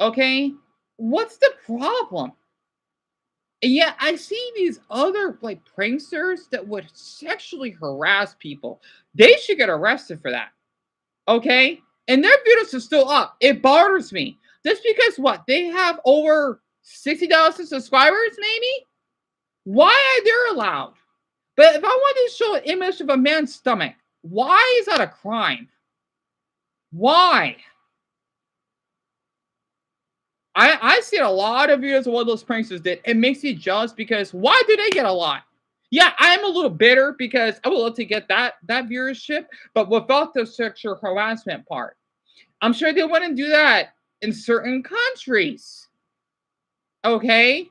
Okay, what's the problem? And yet I see these other like pranksters that would sexually harass people. They should get arrested for that. Okay? And their videos are still up. It bothers me. Just because what? They have over 60,000 subscribers, maybe? Why are they allowed? But if I want to show an image of a man's stomach, why is that a crime? Why? I see a lot of videos of what those pranksters did. It makes me jealous because why do they get a lot? Yeah, I'm a little bitter because I would love to get that viewership, but without the sexual harassment part. I'm sure they wouldn't do that in certain countries. Okay?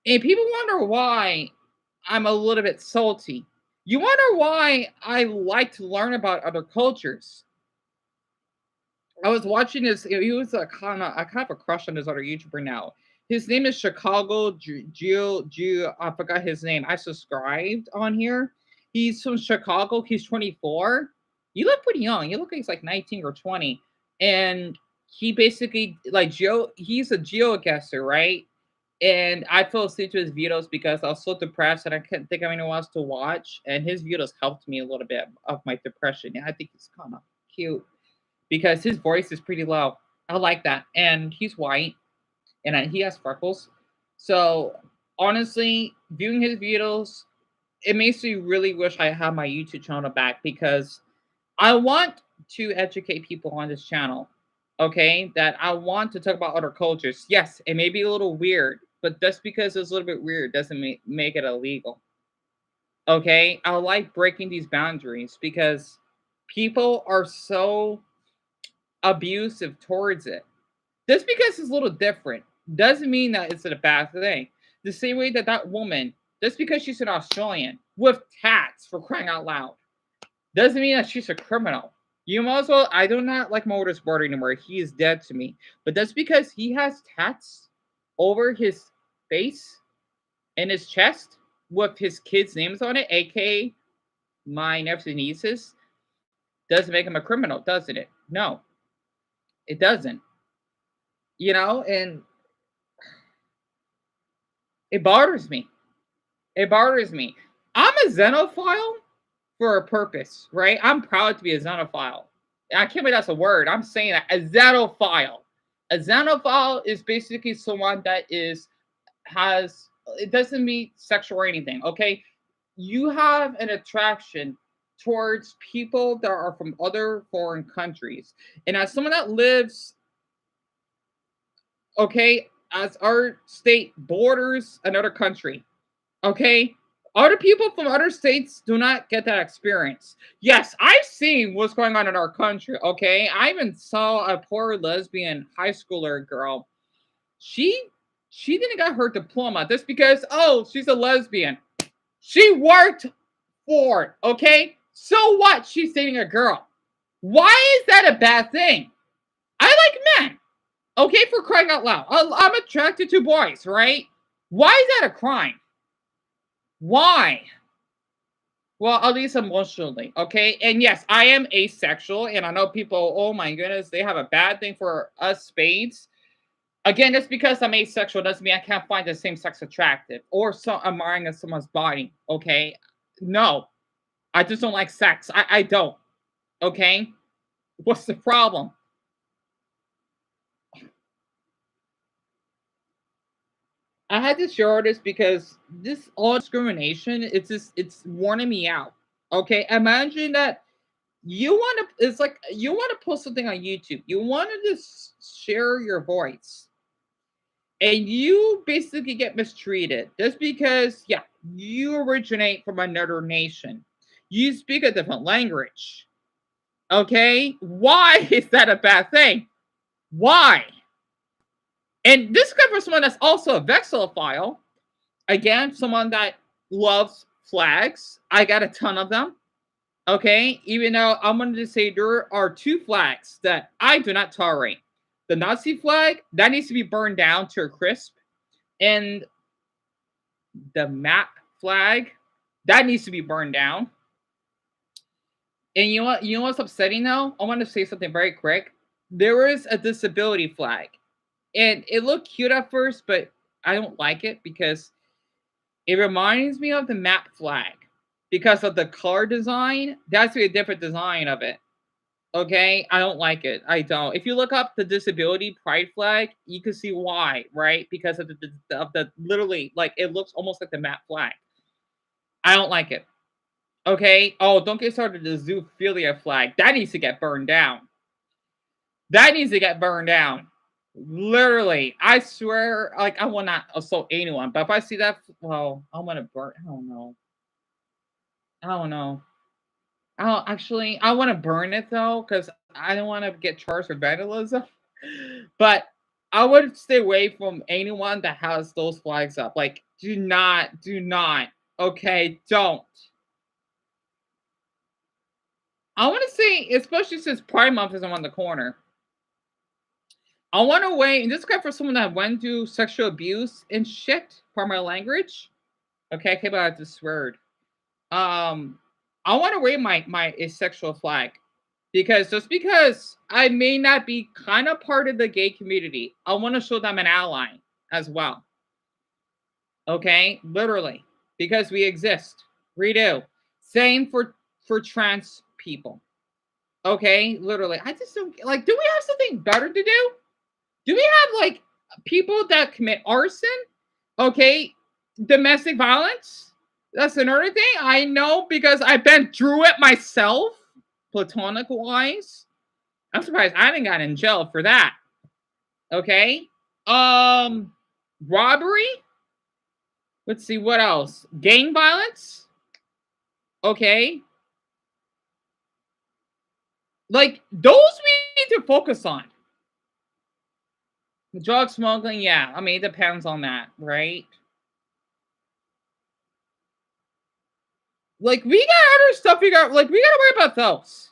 And people wonder why I'm a little bit salty. You wonder why I like to learn about other cultures. I was watching this. He was I kind of a crush on this other YouTuber now. His name is Chicago Geo. I forgot his name. I subscribed on here. He's from Chicago. He's 24. You look pretty young. You look like he's like 19 or 20. And he basically like Geo. He's a geoguesser, right? And I fell asleep to his videos because I was so depressed and I couldn't think of anyone else to watch. And his videos helped me a little bit of my depression. And I think he's kind of cute because his voice is pretty low. I like that. And he's white and he has freckles. So honestly, viewing his videos, it makes me really wish I had my YouTube channel back because I want to educate people on this channel. Okay, that I want to talk about other cultures. Yes, it may be a little weird, but just because it's a little bit weird doesn't make it illegal. Okay, I like breaking these boundaries because people are so abusive towards it. Just because it's a little different doesn't mean that it's a bad thing. The same way that that woman, just because she's an Australian with tats for crying out loud, doesn't mean that she's a criminal. You might as well. I do not like my oldest brother anymore. He is dead to me. But that's because he has tats over his face and his chest with his kids' names on it, aka my nephews and nieces. Doesn't make him a criminal, doesn't it? No, it doesn't. And it bothers me. It bothers me. I'm a xenophile for a purpose, right? I'm proud to be a xenophile. I can't believe that's a word. I'm saying that a xenophile. A xenophile is basically someone that has it doesn't mean sexual or anything. Okay, you have an attraction towards people that are from other foreign countries, and as someone that lives, okay, as our state borders another country, okay, other people from other states do not get that experience. Yes, I've seen what's going on in our country. Okay, I even saw a poor lesbian high schooler girl. She she didn't get her diploma just because she's a lesbian. She worked for it. Okay, so what? She's dating a girl. Why is that a bad thing? I like men. Okay, for crying out loud. I'm attracted to boys, right? Why is that a crime? Why? Well, at least emotionally, okay? And yes, I am asexual, and I know people, oh my goodness, they have a bad thing for us spades. Again, just because I'm asexual doesn't mean I can't find the same sex attractive or admiring of someone's body, okay? No, I just don't like sex. I don't, okay? What's the problem? I had to share this because this all discrimination, it's warning me out. Okay, imagine that you want to. It's like you want to post something on YouTube. You want to just share your voice, and you basically get mistreated just because, yeah, you originate from another nation. You speak a different language. Okay, why is that a bad thing? Why? And this comes from someone that's also a vexillophile. Again, someone that loves flags. I got a ton of them. Okay, even though I'm going to say there are two flags that I do not tolerate. The Nazi flag, that needs to be burned down to a crisp. And the map flag, that needs to be burned down. And you know what? You know what's upsetting though? I want to say something very quick. There is a disability flag. And it looked cute at first, but I don't like it because it reminds me of the map flag because of the color design. That's a different design of it. Okay, I don't like it. I don't. If you look up the disability pride flag, you can see why, right? Because of the literally like it looks almost like the map flag. I don't like it. Okay. Oh, don't get started the zoophilia flag. That needs to get burned down. That needs to get burned down. Literally, I swear, like I will not assault anyone, but if I see that, well, I'm gonna burn. I don't know. I don't know. I want to burn it though, because I don't want to get charged for vandalism. But I would stay away from anyone that has those flags up. Like, do not. Okay, don't. I want to say, especially since Pride Month is on the corner. I want to wait, and this guy for someone that went through sexual abuse and shit, for my language. Okay, I came out this word. Um, I want to wave my asexual flag because just because I may not be kind of part of the gay community, I want to show them an ally as well. Okay, literally, because we exist. We do. Same for trans people. Okay, literally. I just don't like. Do we have something better to do? Do we have like people that commit arson? Okay, domestic violence. That's another thing I know because I've been through it myself, platonic wise. I'm surprised I didn't got in jail for that. Okay, robbery. Let's see what else. Gang violence. Okay, like those we need to focus on. Drug smuggling, yeah. I mean, it depends on that, right? Like we got other stuff we got. Like we got to worry about those.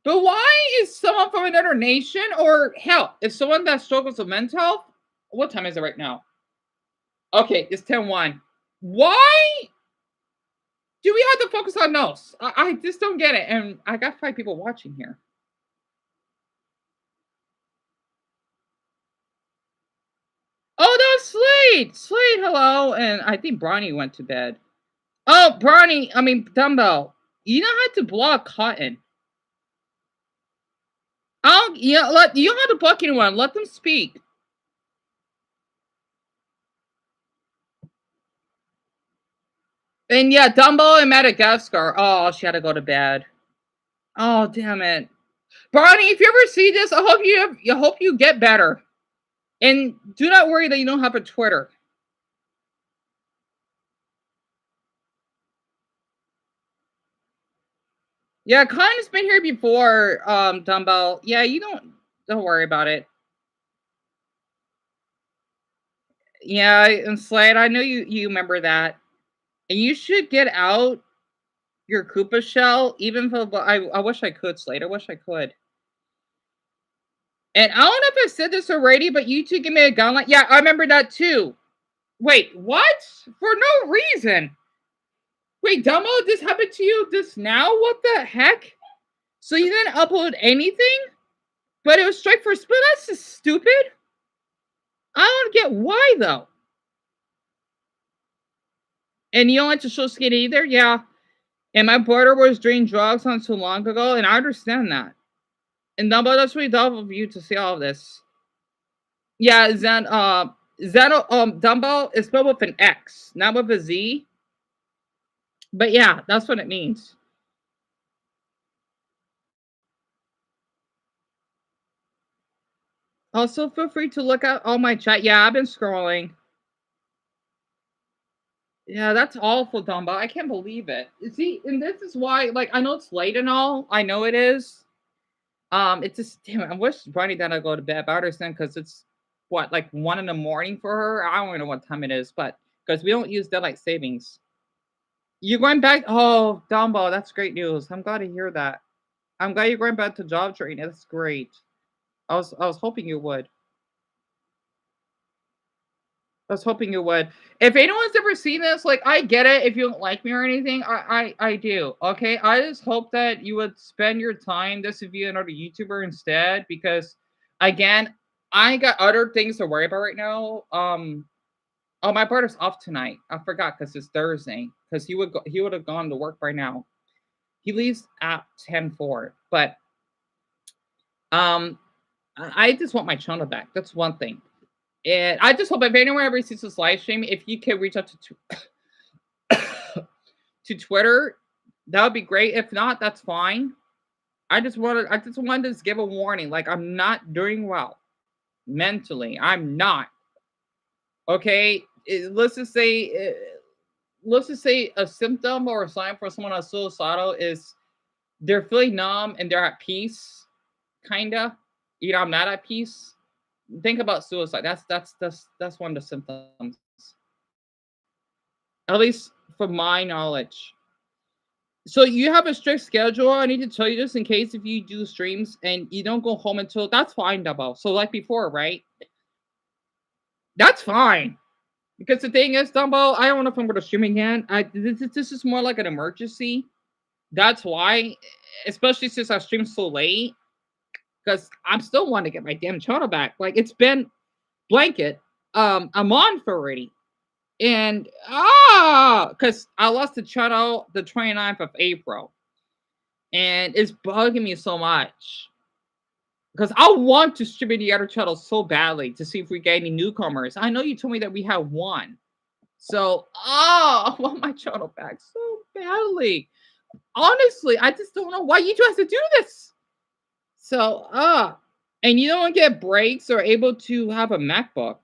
But why is someone from another nation, or hell, if someone that struggles with mental health, what time is it right now? Okay, it's 10:01. Why do we have to focus on those? I just don't get it. And I got 5 people watching here. Oh, no, Slade. Slade, hello. And I think Bronny went to bed. Oh, Dumbo. You don't have to block Cotton. You don't have to block anyone. Let them speak. And yeah, Dumbo in Madagascar. Oh, she had to go to bed. Oh, damn it. Bonnie, if you ever see this, I hope you get better. And do not worry that you don't have a Twitter. Yeah, Connor's been here before, Dumbo. Yeah, you don't worry about it. Yeah, and Slade, I know you remember that. And you should get out your Koopa shell, even for I wish I could, Slade. I wish I could. And I don't know if I said this already, but you two give me a gun. Like, yeah, I remember that too. Wait, what? For no reason. Wait, Dumbo, this happened to you this now? What the heck? So you didn't upload anything? But it was strike for split? That's just stupid. I don't get why though. And you don't like to show skin either? Yeah. And my brother was doing drugs not too long ago, and I understand that. And Dumbo, that's really dumb of you to see all of this. Yeah, Dumbo is spelled with an X, not with a Z. But yeah, that's what it means. Also, feel free to look at all my chat. Yeah, I've been scrolling. Yeah, that's awful, Dumbo. I can't believe it. See, and this is why, like, I know it's late and all. I know it is. It's just, damn it, I wish Bronny didn't go to bed. But I understand because it's what, like 1 in the morning for her. I don't even know what time it is, but because we don't use daylight savings. You're going back? Oh, Dumbo, that's great news. I'm glad to hear that. I'm glad you're going back to job training. That's great. I was hoping you would. I was hoping you would. If anyone's ever seen this, like I get it if you don't like me or anything. I do. Okay. I just hope that you would spend your time this if you another YouTuber instead, because again, I got other things to worry about right now. Oh, my brother's off tonight. I forgot because it's Thursday. Because he would have gone to work by now. He leaves at 10:04. But I just want my channel back. That's one thing. And I just hope if anyone ever sees this live stream, if you can reach out to Twitter, that would be great. If not, that's fine. I just wanted to give a warning. Like I'm not doing well. mentally. I'm not. Okay, let's just say a symptom or a sign for someone that's suicidal is they're feeling numb and they're at peace, kinda. I'm not at peace. Think about suicide. That's one of the symptoms. At least from my knowledge. So you have a strict schedule. I need to tell you this in case if you do streams and you don't go home until that's fine, double. So like before, right? That's fine. Because the thing is, Dumbo, I don't know if I'm going to stream again. This is more like an emergency. That's why, especially since I streamed so late, because I'm still wanting to get my damn channel back. Like it's been blanket a month already. And because I lost the channel the 29th of April. And it's bugging me so much. Because I want to stream the other channel so badly to see if we get any newcomers. I know you told me that we have one. So, I want my channel back so badly. Honestly, I just don't know why you two have to do this. So, and you don't get breaks or able to have a MacBook.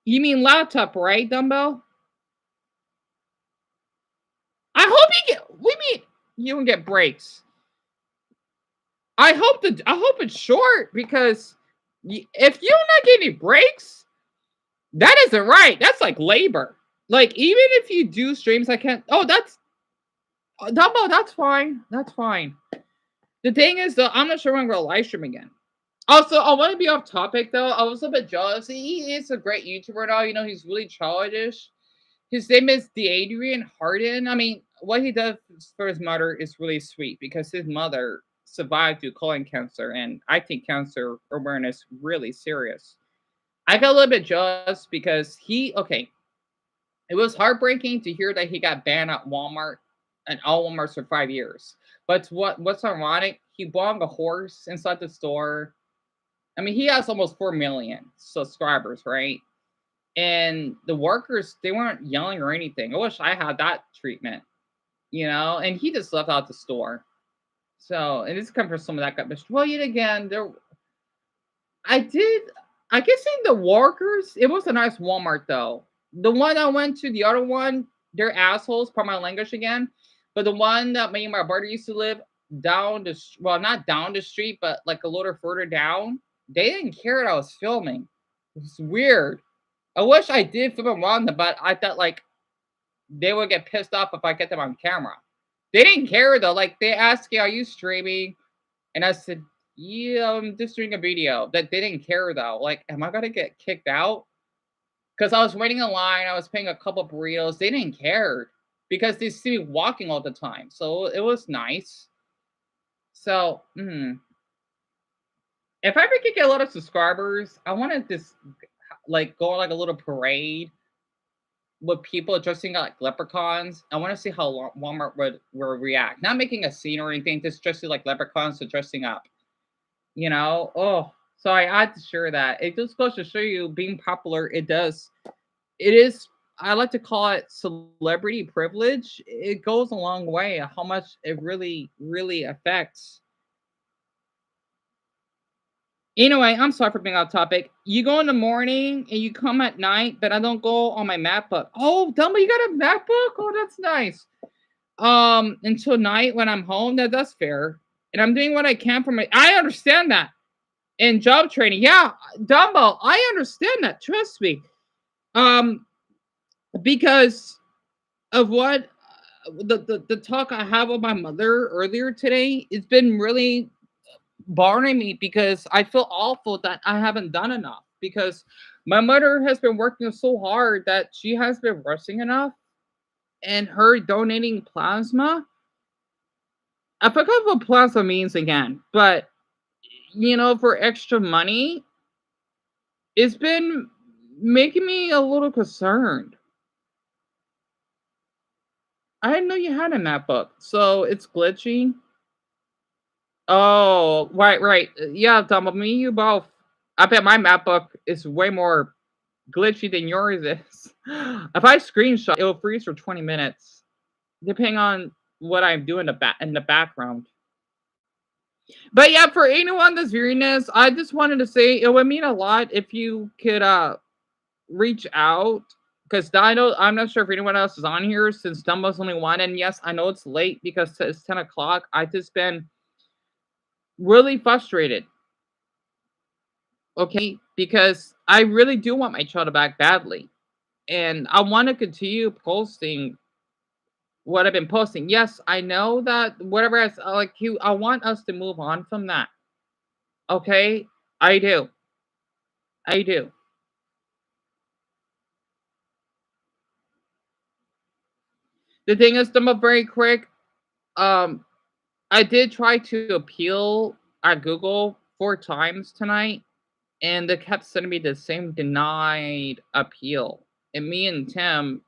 You mean laptop, right, Dumbbell? I hope you don't get breaks. I hope it's short because if you're not getting breaks, that isn't right. That's like labor. Like even if you do streams, I can't. Oh, that's Dumbo. That's fine. That's fine. The thing is, though, I'm not sure when I'm gonna live stream again. Also, I want to be off topic though. I was a bit jealous. He is a great YouTuber now. He's really childish. His name is Adrian Harden. I mean, what he does for his mother is really sweet because his mother survived through colon cancer, and I think cancer awareness really serious. I got a little bit jealous because it was heartbreaking to hear that he got banned at Walmart and all Walmarts for 5 years. But what's ironic, he bought a horse inside the store. I mean, he has almost 4 million subscribers, right? And the workers, they weren't yelling or anything. I wish I had that treatment, and he just left out the store. So, and this comes from some of that guy. Well, yet again, I guess in the workers, it was a nice Walmart though. The one I went to, the other one, they're assholes, pardon my language again. But the one that me and my brother used to live not down the street, but like a little further down, they didn't care that I was filming. It's weird. I wish I did film them on but I thought like they would get pissed off if I get them on camera. They didn't care though. Like they asked me, "Are you streaming?" And I said, "Yeah, I'm just doing a video." That they didn't care though. Like, am I gonna get kicked out? Because I was waiting in line. I was paying a couple burritos. They didn't care because they see me walking all the time. So it was nice. So, if I ever could get a lot of subscribers, I want to just like go on like a little parade with people dressing like leprechauns. I want to see how Walmart would react. Not making a scene or anything, just dressing like leprechauns, so dressing up. So I had to share that. It just goes to show you being popular. It is. I like to call it celebrity privilege. It goes a long way. How much it really, really affects. Anyway, I'm sorry for being off topic. You go in the morning and you come at night, but I don't go on my MacBook. Oh, Dumbo, you got a MacBook? Oh, that's nice. Until night when I'm home, that's fair. And I'm doing what I can for I understand that. In job training, yeah, Dumbo, I understand that. Trust me. Because of what the talk I have with my mother earlier today, it's been really bothering me because I feel awful that I haven't done enough because my mother has been working so hard that she has been resting enough and her donating plasma. I forgot what plasma means again, but for extra money, it's been making me a little concerned. I didn't know you had a MacBook, so it's glitchy. Oh, right. Yeah, Tom, me and you both. I bet my MacBook is way more glitchy than yours is. If I screenshot, it'll freeze for 20 minutes, depending on what I'm doing in the background. But yeah, for anyone that's viewing this, I just wanted to say it would mean a lot if you could reach out, because I know I'm not sure if anyone else is on here since Dumbo's only one. And yes, I know it's late because it's 10 o'clock. I just been really frustrated. Okay, because I really do want my child back badly. And I want to continue posting what I've been posting. Yes, I know that whatever has like you I want us to move on from that. Okay? I do. I do. The thing is, I'm a very quick. Um, I did try to appeal at Google 4 times tonight, and they kept sending me the same denied appeal. And me and Tim,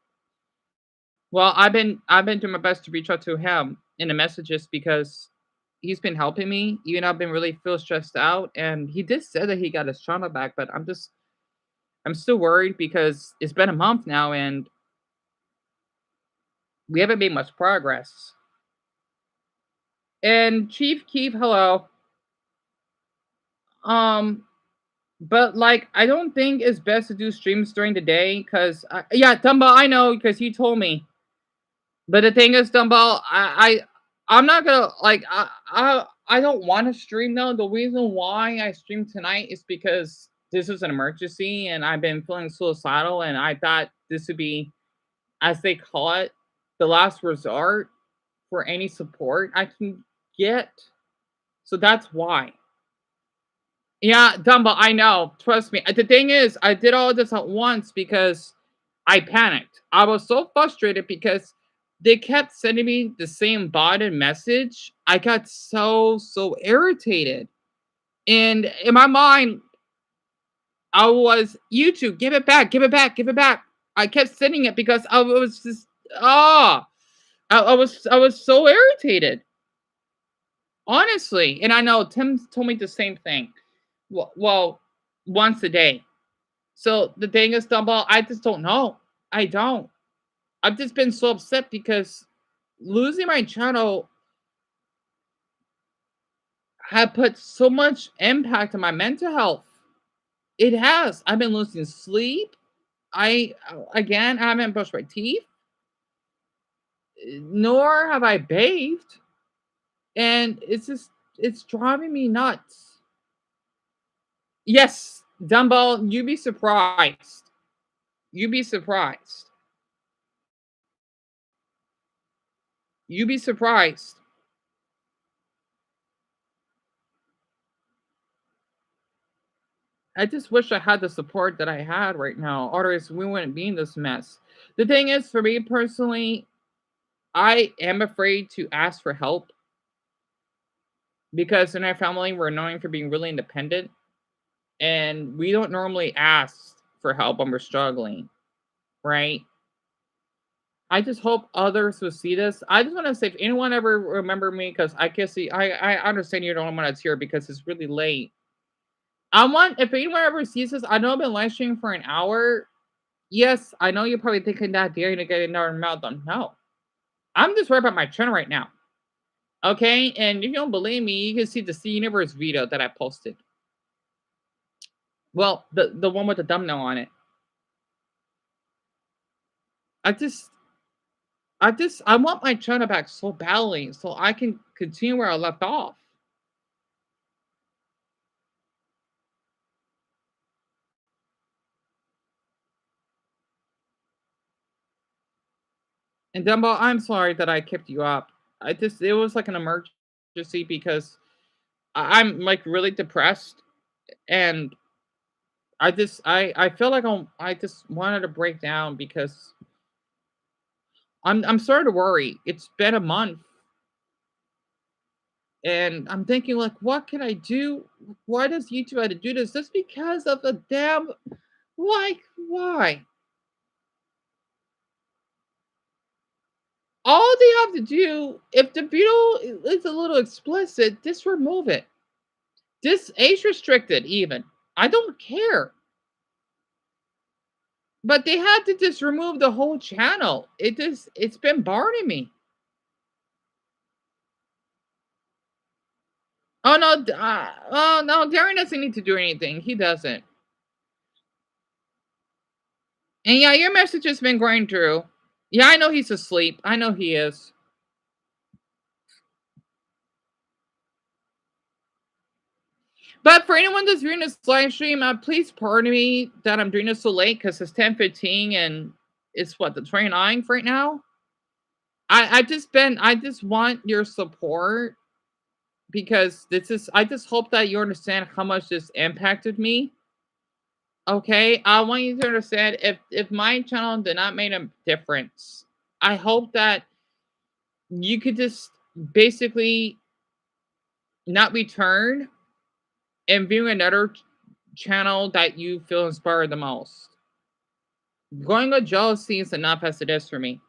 well, I've been doing my best to reach out to him in the messages because he's been helping me. Even though I've been really feel stressed out, and he did say that he got his trauma back, but I'm still worried because it's been a month now and we haven't made much progress. And Chief Keef, hello. Um, but like I don't think it's best to do streams during the day because yeah, Dumbo, I know because you told me. But the thing is, Dumbo, I'm not gonna like I don't want to stream though. The reason why I streamed tonight is because this is an emergency and I've been feeling suicidal and I thought this would be, as they call it, the last resort for any support I can get. So that's why. Yeah, Dumbo, I know. Trust me. The thing is, I did all this at once because I panicked. I was so frustrated because they kept sending me the same botted message. I got so irritated. And in my mind, I was, YouTube, give it back, give it back, give it back. I kept sending it because I was just ah, I was so irritated, honestly. And I know Tim told me the same thing. Well, once a day. So the thing is, Dumbo, I just don't know. I don't. I've just been so upset because losing my channel had put so much impact on my mental health. It has. I've been losing sleep. I haven't brushed my teeth, nor have I bathed, and it's driving me nuts. Yes, Dumbo, you'd be surprised. You'd be surprised. You'd be surprised. I just wish I had the support that I had right now. Otherwise, we wouldn't be in this mess. The thing is, for me personally, I am afraid to ask for help because in our family, we're known for being really independent and we don't normally ask for help when we're struggling, right? I just hope others will see this. I just want to say, if anyone ever remember me, because I can see, I understand you're the only one that's here because it's really late. I want, if anyone ever sees this, I know I've been live streaming for an hour. Yes, I know you're probably thinking that dare to get another meltdown. No, I'm just worried about my channel right now. Okay, and if you don't believe me, you can see the C Universe video that I posted. Well, the one with the thumbnail on it. I just I want my channel back so badly so I can continue where I left off. And Dumbo, I'm sorry that I kept you up. It was like an emergency because I'm like really depressed and I feel like I just wanted to break down because I'm starting to worry. It's been a month and I'm thinking like what can I do? Why does YouTube have to do this? Just because of the damn like why? All they have to do, if the video is a little explicit, just remove it. Just age restricted even. I don't care. But they had to just remove the whole channel. It's been burning me. Oh no, oh no, Darren doesn't need to do anything. He doesn't. And yeah, your message has been going through. Yeah, I know he's asleep. I know he is. But for anyone that's viewing this live stream, please pardon me that I'm doing this so late because it's 10:15 and it's what the 29th right now. I just want your support because this is I just hope that you understand how much this impacted me. Okay, I want you to understand if my channel did not make a difference, I hope that you could just basically not return and view another channel that you feel inspired the most. Going with jealousy is enough as it is for me.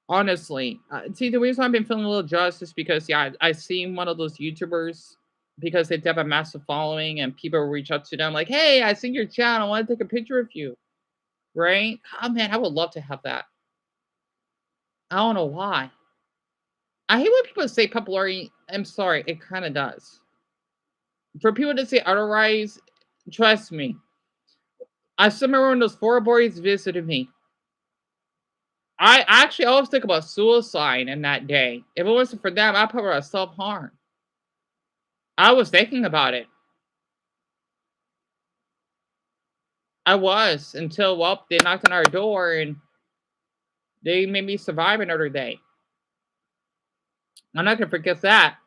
Honestly, see, the reason I've been feeling a little jealous is because, yeah, I seen one of those YouTubers because they have a massive following and people reach out to them like, "Hey, I seen your channel. I want to take a picture of you." Right? Oh man, I would love to have that. I don't know why. I hate when people say popularity. I'm sorry, it kind of does. For people to say otherwise, trust me. I still remember when those four boys visited me. I actually always think about suicide in that day. If it wasn't for them, I'd probably have self-harm. I was thinking about it. I was until, well, they knocked on our door and they made me survive another day. I'm not gonna forget that.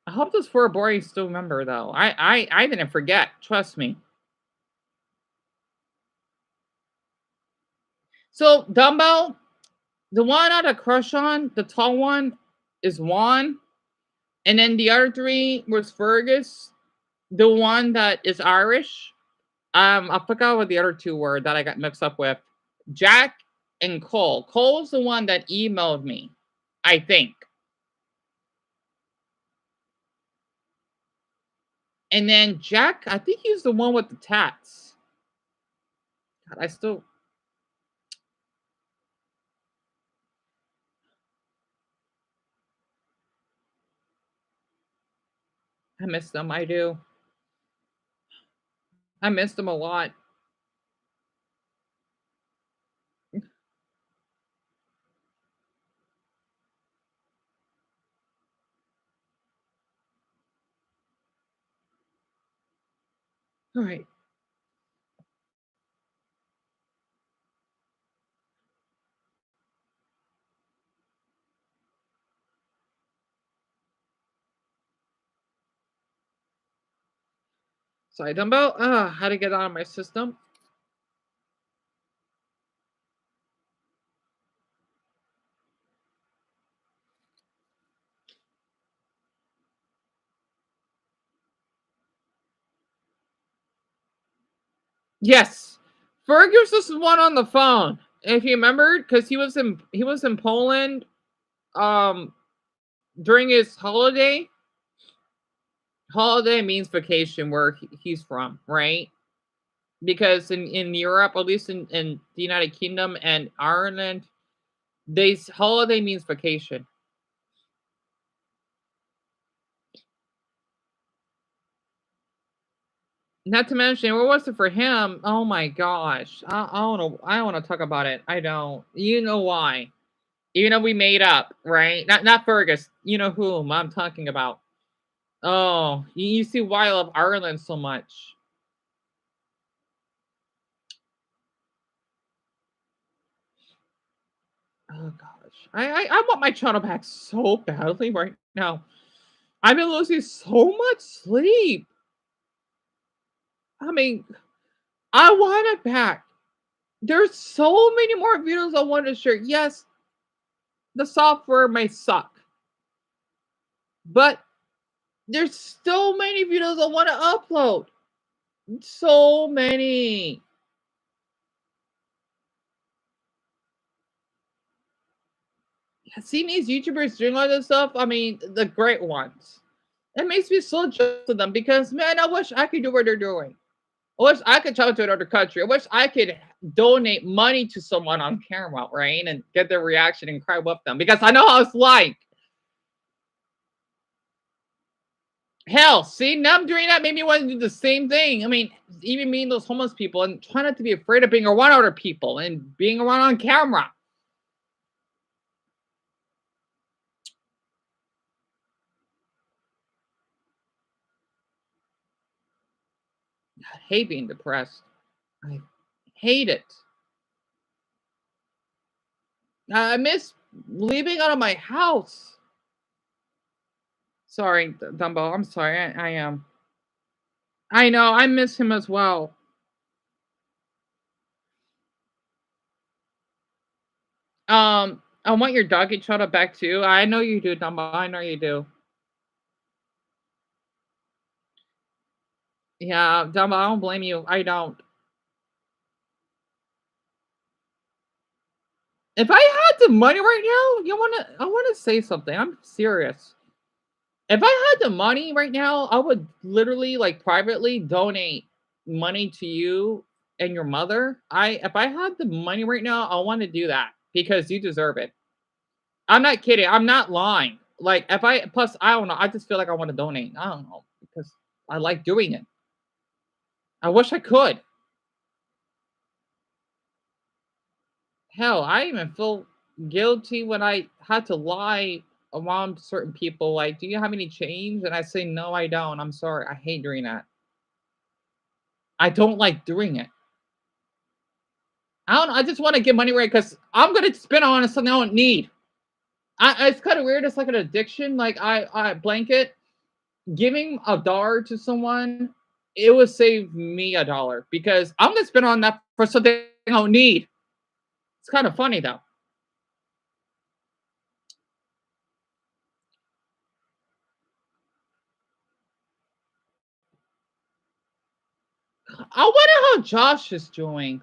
I hope those four boys still remember though. I didn't forget. Trust me. So Dumbbell, the one I had a crush on, the tall one, is Juan, and then the other three was Fergus, the one that is Irish. I forgot what the other two were that I got mixed up with. Jack and Cole. Cole's the one that emailed me, I think. And then Jack, I think he's the one with the tats. God, I miss them. I do. I miss them a lot. All right. Sorry, Dumbbell. How to get out of my system. Yes. Fergus was the one on the phone. If you remembered, because he was in Poland during his holiday. Holiday means vacation where he's from, right? Because in Europe, at least in the United Kingdom and Ireland, holiday means vacation. Not to mention, what was it for him? Oh my gosh. I don't know. I don't want to talk about it. I don't. You know why. You know we made up, right? Not Fergus. You know whom I'm talking about. Oh, you see why I love Ireland so much. Oh gosh. I want my channel back so badly right now. I've been losing so much sleep. I mean, I want it back. There's so many more videos I want to share. Yes, the software may suck, but there's so many videos I want to upload. So many. Seeing these YouTubers doing all this stuff, I mean, the great ones. It makes me so jealous of them because, man, I wish I could do what they're doing. I wish I could travel to another country. I wish I could donate money to someone on camera, right? And get their reaction and cry with them because I know how it's like. Hell, seeing them doing that made me want to do the same thing. I mean, even meeting those homeless people and try not to be afraid of being around other people and being around on camera. I hate being depressed. I hate it. I miss leaving out of my house. Sorry, Dumbo. I'm sorry. I am. I know. I miss him as well. I want your doggy Chota back too. I know you do, Dumbo. I know you do. Yeah, Dumbo. I don't blame you. I don't. If I had the money right now, I wanna say something. I'm serious. If I had the money right now, I would literally like privately donate money to you and your mother. I If I had the money right now, I want to do that because you deserve it. I'm not kidding. I'm not lying. Like if I plus I don't know, I just feel like I want to donate. I don't know because I like doing it. I wish I could. Hell, I even feel guilty when I had to lie around certain people. Like, do you have any change? And I say, no, I don't. I'm sorry. I hate doing that. I don't like doing it. I don't know. I just want to get money right because I'm gonna spend on something I don't need. It's kind of weird. It's like an addiction. Like I blanket giving $1 to someone. It would save me $1 because I'm gonna spend on that for something I don't need. It's kind of funny though. I wonder how Josh is doing.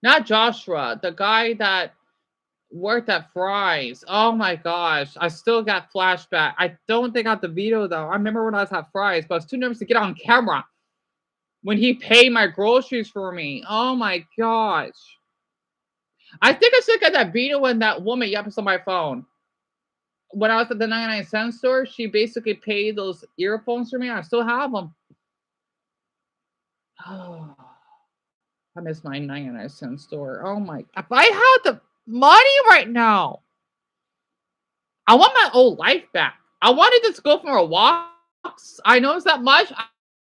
Not Joshua, the guy that worked at Fry's. Oh my gosh, I still got flashback. I don't think I got the video though. I remember when I was at Fry's, but I was too nervous to get on camera when he paid my groceries for me. Oh my gosh. I think I still got that video when that woman yaps on my phone. When I was at the 99-cent store, she basically paid those earphones for me. I still have them. Oh, I miss my 99-cent store. Oh my. If I had the money right now, I want my old life back. I wanted to just go for a walks. I know it's that much.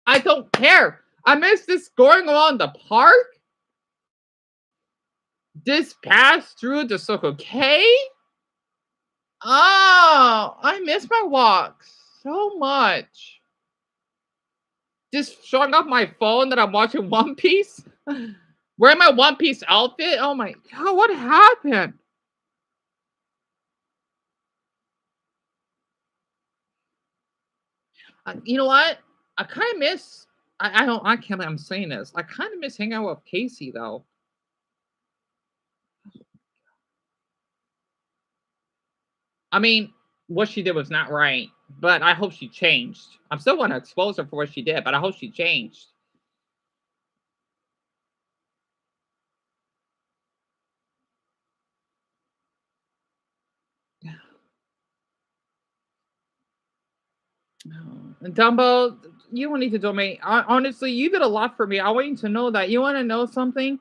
I don't care. I miss this going around the park. This pass through the Circle K. Oh, I miss my walks so much. Just showing off my phone that I'm watching One Piece. Wearing my One Piece outfit. Oh my god, what happened? You know what? I kind of miss. I don't. I can't believe I'm saying this. I kind of miss hanging out with Casey though. I mean, what she did was not right, but I hope she changed. I'm still going to expose her for what she did, but I hope she changed. And Dumbo, you don't need to donate. Honestly, you did a lot for me. I want you to know that. You want to know something?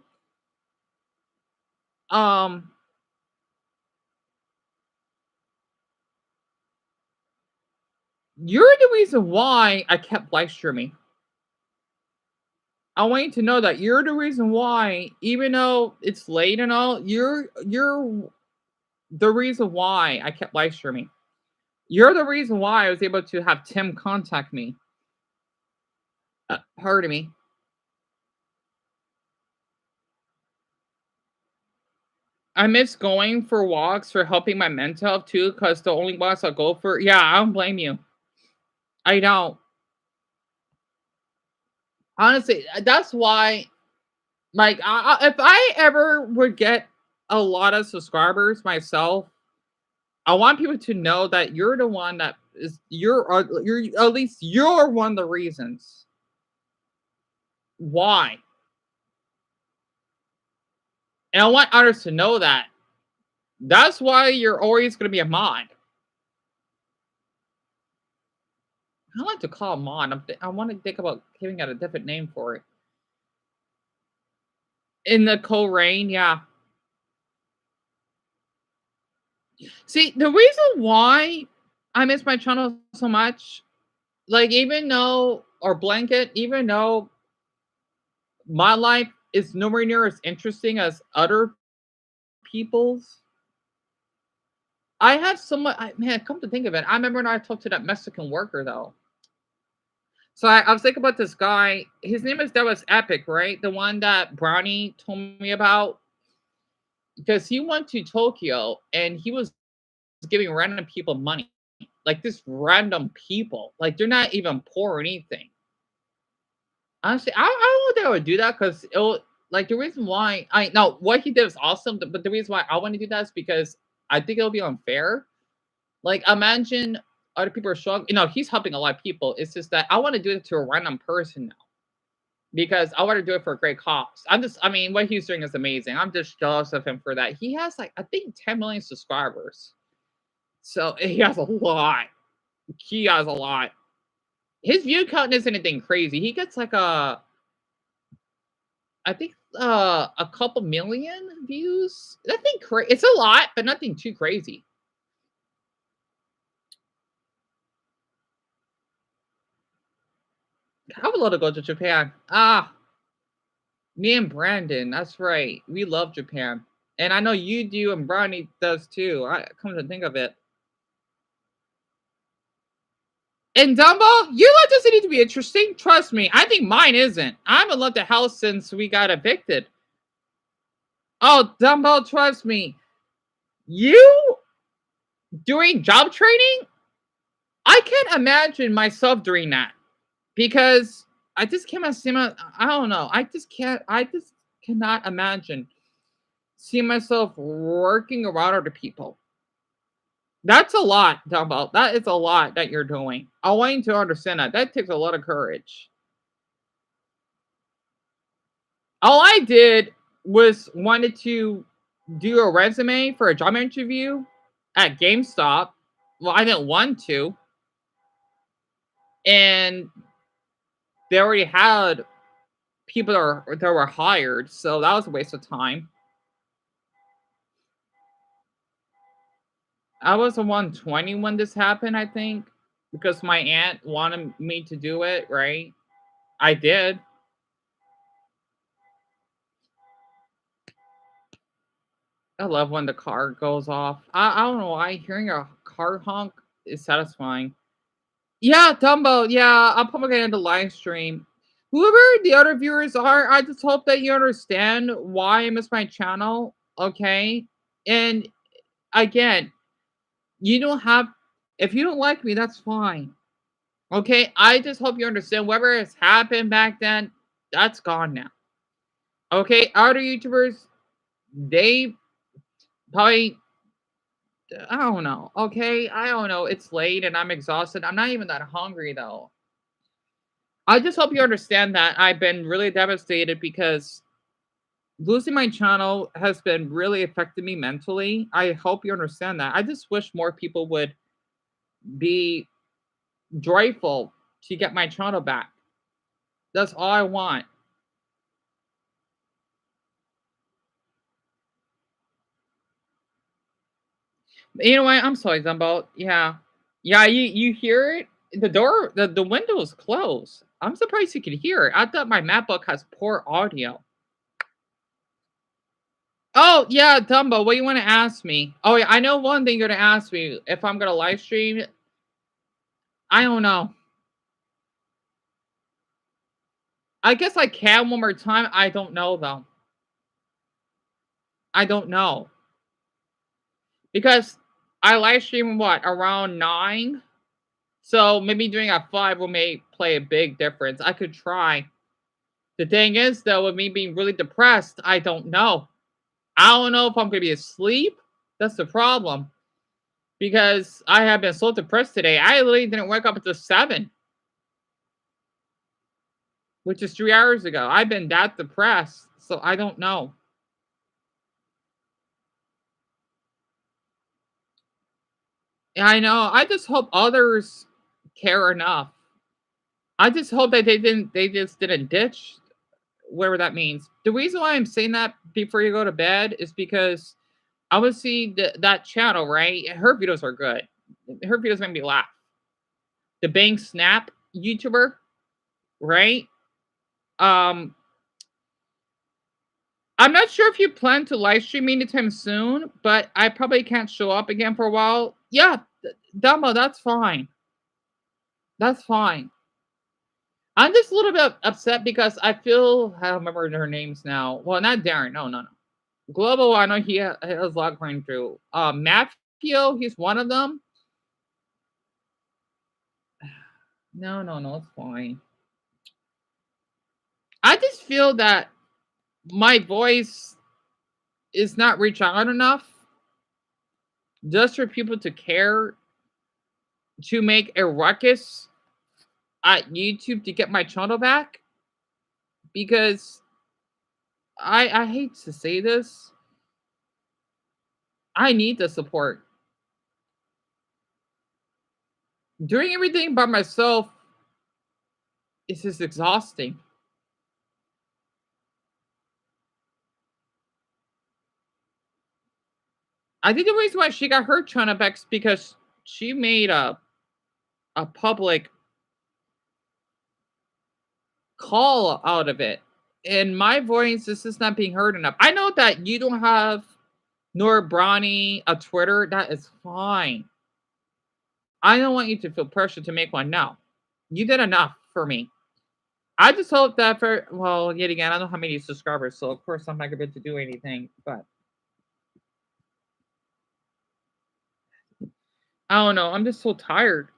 Um, you're the reason why I kept live streaming. I want you to know that you're the reason why, even though it's late and all, you're the reason why I kept live streaming. You're the reason why I was able to have Tim contact me. Pardon me. I miss going for walks for helping my mental health too, because the only walks I go for, yeah, I don't blame you. I don't. Honestly, that's why, like, if I ever would get a lot of subscribers myself, I want people to know that you're the one that is, you're at least you're one of the reasons why. And I want others to know that. That's why you're always going to be a mod. I like to call it mod. I want to think about giving it a different name for it. In the co-reign, yeah. See, the reason why I miss my channel so much, like even though, or blanket, even though my life is nowhere near as interesting as other people's, I have so much, man, come to think of it, I remember when I talked to that Mexican worker though. So I was thinking about this guy. His name is That Was Epic, right? The one that Brownie told me about. Because he went to Tokyo and he was giving random people money. Like this random people. Like they're not even poor or anything. Honestly, I don't think I would do that because like the reason why I now what he did was awesome, but the reason why I want to do that is because I think it'll be unfair. Like imagine other people are struggling. You know, he's helping a lot of people. It's just that I want to do it to a random person now. Because I want to do it for a great cause. I mean, what he's doing is amazing. I'm just jealous of him for that. He has like, I think 10 million subscribers. So he has a lot. He has a lot. His view count isn't anything crazy. He gets like I think a couple million views. Nothing crazy. It's a lot, but nothing too crazy. I would love to go to Japan. Me and Brandon, that's right. We love Japan. And I know you do and Brownie does too. I come to think of it. And Dumbo, your life doesn't need to be interesting. Trust me. I think mine isn't. I haven't left the house since we got evicted. Oh, Dumbo, trust me. You doing job training? I can't imagine myself doing that. Because I just can't see my, I don't know. I just cannot imagine seeing myself working around other people. That's a lot, Dumbo. That is a lot that you're doing. I want you to understand that. That takes a lot of courage. All I did was wanted to do a resume for a job interview at GameStop. Well, I didn't want to. And they already had people that were hired. So that was a waste of time. I was 120 when this happened, I think. Because my aunt wanted me to do it, right? I did. I love when the car goes off. I don't know why hearing a car honk is satisfying. Yeah, Dumbo. Yeah, I'll probably get into live stream. Whoever the other viewers are, I just hope that you understand why I miss my channel. Okay, and again, you don't have. If you don't like me, that's fine. Okay, I just hope you understand whatever has happened back then. That's gone now. Okay, other YouTubers, they probably I don't know. Okay, I don't know. It's late and I'm exhausted. I'm not even that hungry though. I just hope you understand that I've been really devastated because losing my channel has been really affecting me mentally. I hope you understand that. I just wish more people would be joyful to get my channel back. That's all I want. You know what? I'm sorry, Dumbo. Yeah. Yeah, you hear it? The door, the window is closed. I'm surprised you can hear it. I thought my MacBook has poor audio. Oh, yeah, Dumbo, what you want to ask me? Oh, yeah, I know one thing you're going to ask me. If I'm going to live stream, I don't know. I guess I can one more time. I don't know, though. I don't know. Because I live stream, what, around 9? So maybe doing at 5 will may play a big difference. I could try. The thing is, though, with me being really depressed, I don't know. I don't know if I'm going to be asleep. That's the problem. Because I have been so depressed today. I literally didn't wake up until 7. Which is 3 hours ago. I've been that depressed. So I don't know. I know. I just hope others care enough. I just hope that they just didn't ditch whatever that means. The reason why I'm saying that before you go to bed is because I would see that channel, right? Her videos are good. Her videos make me laugh. The Bang Snap YouTuber, right? Um, I'm not sure if you plan to live stream anytime soon, but I probably can't show up again for a while. Yeah, Dumbo, that's fine. That's fine. I'm just a little bit upset because I feel I don't remember their names now. Well, not Darren. No, no, no. Global, I know he has a lot going through. Matthew, he's one of them. No, no, no, it's fine. I just feel that my voice is not reaching out enough just for people to care to make a ruckus at YouTube to get my channel back. Because I hate to say this, I need the support. Doing everything by myself is just exhausting. I think the reason why she got her channel back is because she made a public call out of it. And my voice is just not being heard enough. I know that you don't have nor Bronny a Twitter. That is fine. I don't want you to feel pressure to make one now. You did enough for me. I just hope that for well, yet again, I don't know how many subscribers, so of course I'm not gonna be able to do anything, but I don't know. I'm just so tired.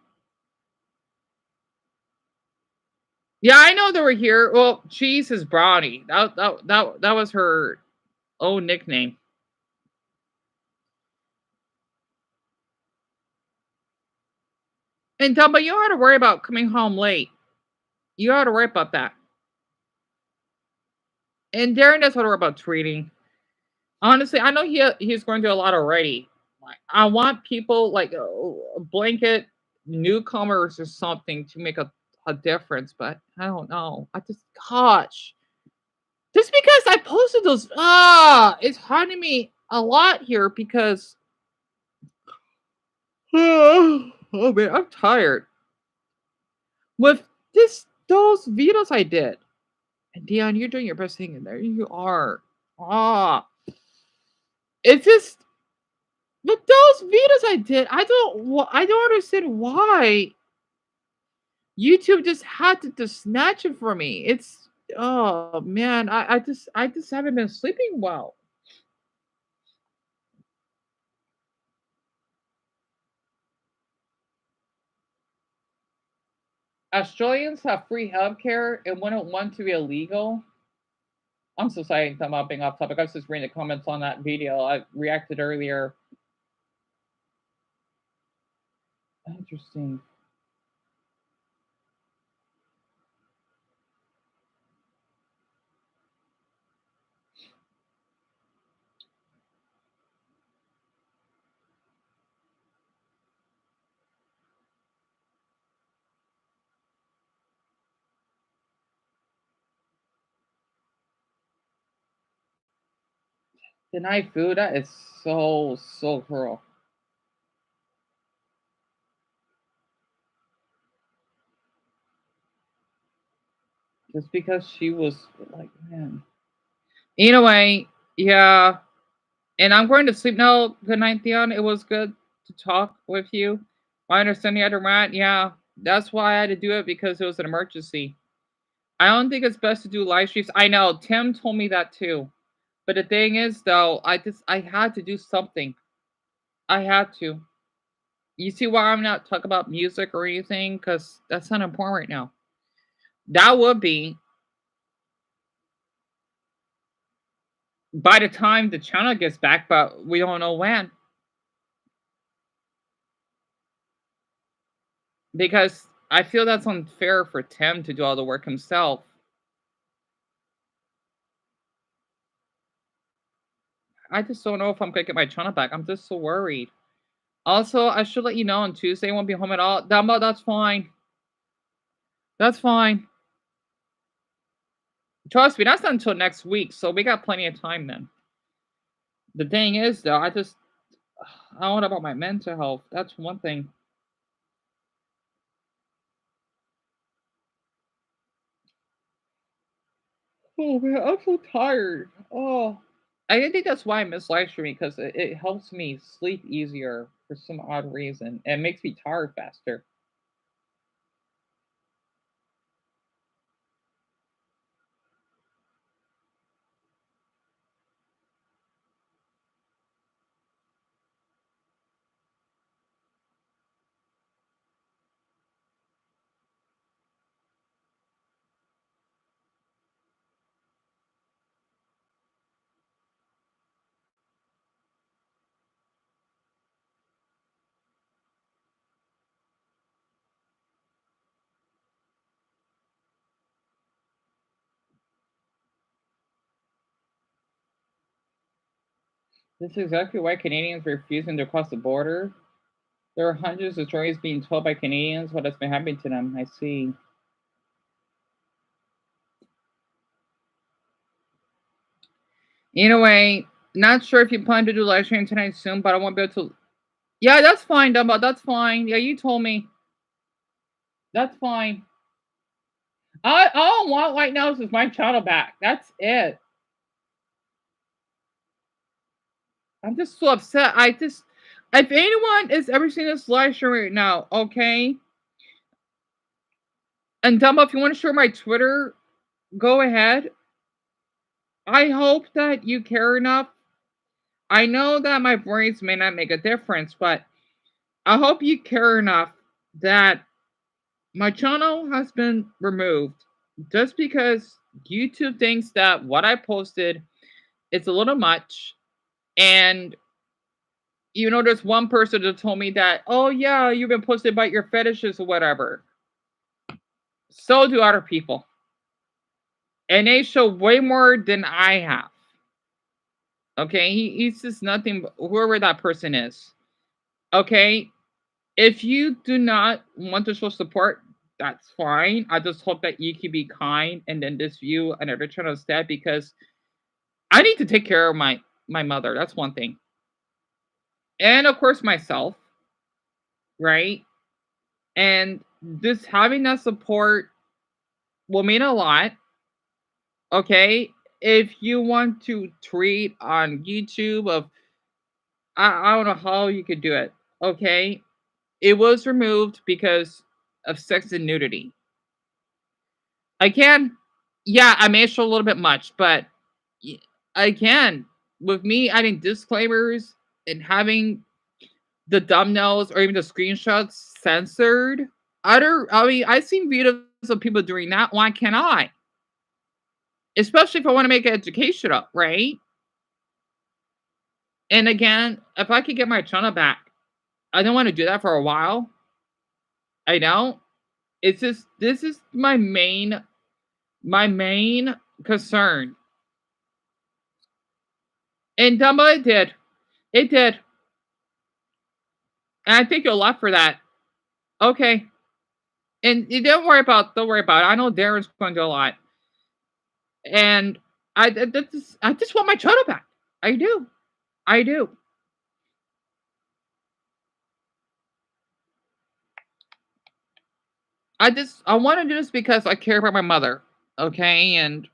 Yeah, I know they were here. Well, Cheese is Brownie. That was her own nickname. And but you don't have to worry about coming home late. You don't have to worry about that. And Darren does have to worry about treating. Honestly, I know he's going through a lot already. Like, I want people like blanket newcomers or something to make a difference, but I don't know. I just gosh. Just because I posted those it's hurting me a lot here because oh man, I'm tired. With those videos I did. And Dion, you're doing your best thing in there. You are. Ah. It's just with those videos I did, I don't understand why YouTube just had to snatch it from me. It's oh man, I just haven't been sleeping well. Australians have free healthcare and wouldn't want to be illegal. I'm so sorry I'm not being off topic. I was just reading the comments on that video. I reacted earlier. Interesting. Deny food, that is so cruel. Just because she was like, man. Anyway, yeah. And I'm going to sleep now. Good night, Theon. It was good to talk with you. I understand you had to rant. Yeah, that's why I had to do it because it was an emergency. I don't think it's best to do live streams. I know Tim told me that too. But the thing is, though, I had to do something. I had to. You see why I'm not talking about music or anything? Because that's not important right now. That would be by the time the channel gets back, but we don't know when. Because I feel that's unfair for Tim to do all the work himself. I just don't know if I'm gonna get my channel back. I'm just so worried. Also, I should let you know on Tuesday I won't be home at all. Dumbo, that's fine. That's fine. Trust me, that's not until next week, so we got plenty of time then. The thing is, though, I don't know about my mental health. That's one thing. Oh man, I'm so tired. Oh, I think that's why I miss live streaming because it helps me sleep easier for some odd reason. And it makes me tired faster. This is exactly why Canadians are refusing to cross the border. There are hundreds of stories being told by Canadians what has been happening to them. I see. Anyway, not sure if you plan to do live stream tonight soon, but I won't be able to. Yeah, that's fine, Dumbo. That's fine. Yeah, you told me. That's fine. All I want right now is my channel back. That's it. I'm just so upset. If anyone is ever seeing this live stream right now, okay? And Dumbo, if you want to share my Twitter, go ahead. I hope that you care enough. I know that my brains may not make a difference, but I hope you care enough that my channel has been removed just because YouTube thinks that what I posted is a little much. And there's one person that told me that, oh yeah, you've been posting about your fetishes or whatever. So do other people. And they show way more than I have. Okay, he's just nothing but whoever that person is. Okay, if you do not want to show support, that's fine. I just hope that you can be kind and then just view another channel instead because I need to take care of my mother. That's one thing, and of course myself, right? And just having that support will mean a lot. Okay, if you want to tweet on YouTube of I don't know how you could do it. Okay, it was removed because of sex and nudity. Again, yeah, I may show a little bit much, but y- again, with me adding disclaimers and having the thumbnails or even the screenshots censored, I've seen videos of people doing that. Why can't I? Especially if I want to make it educational, right? And again, if I could get my channel back, I don't want to do that for a while. I don't. It's just this is my main concern. And Dumbo, it did. It did. And I think you'll laugh for that. Okay. And you don't worry about it. I know Darren's going to do a lot. And I just want my channel back. I do. I do. I want to do this because I care about my mother. Okay. And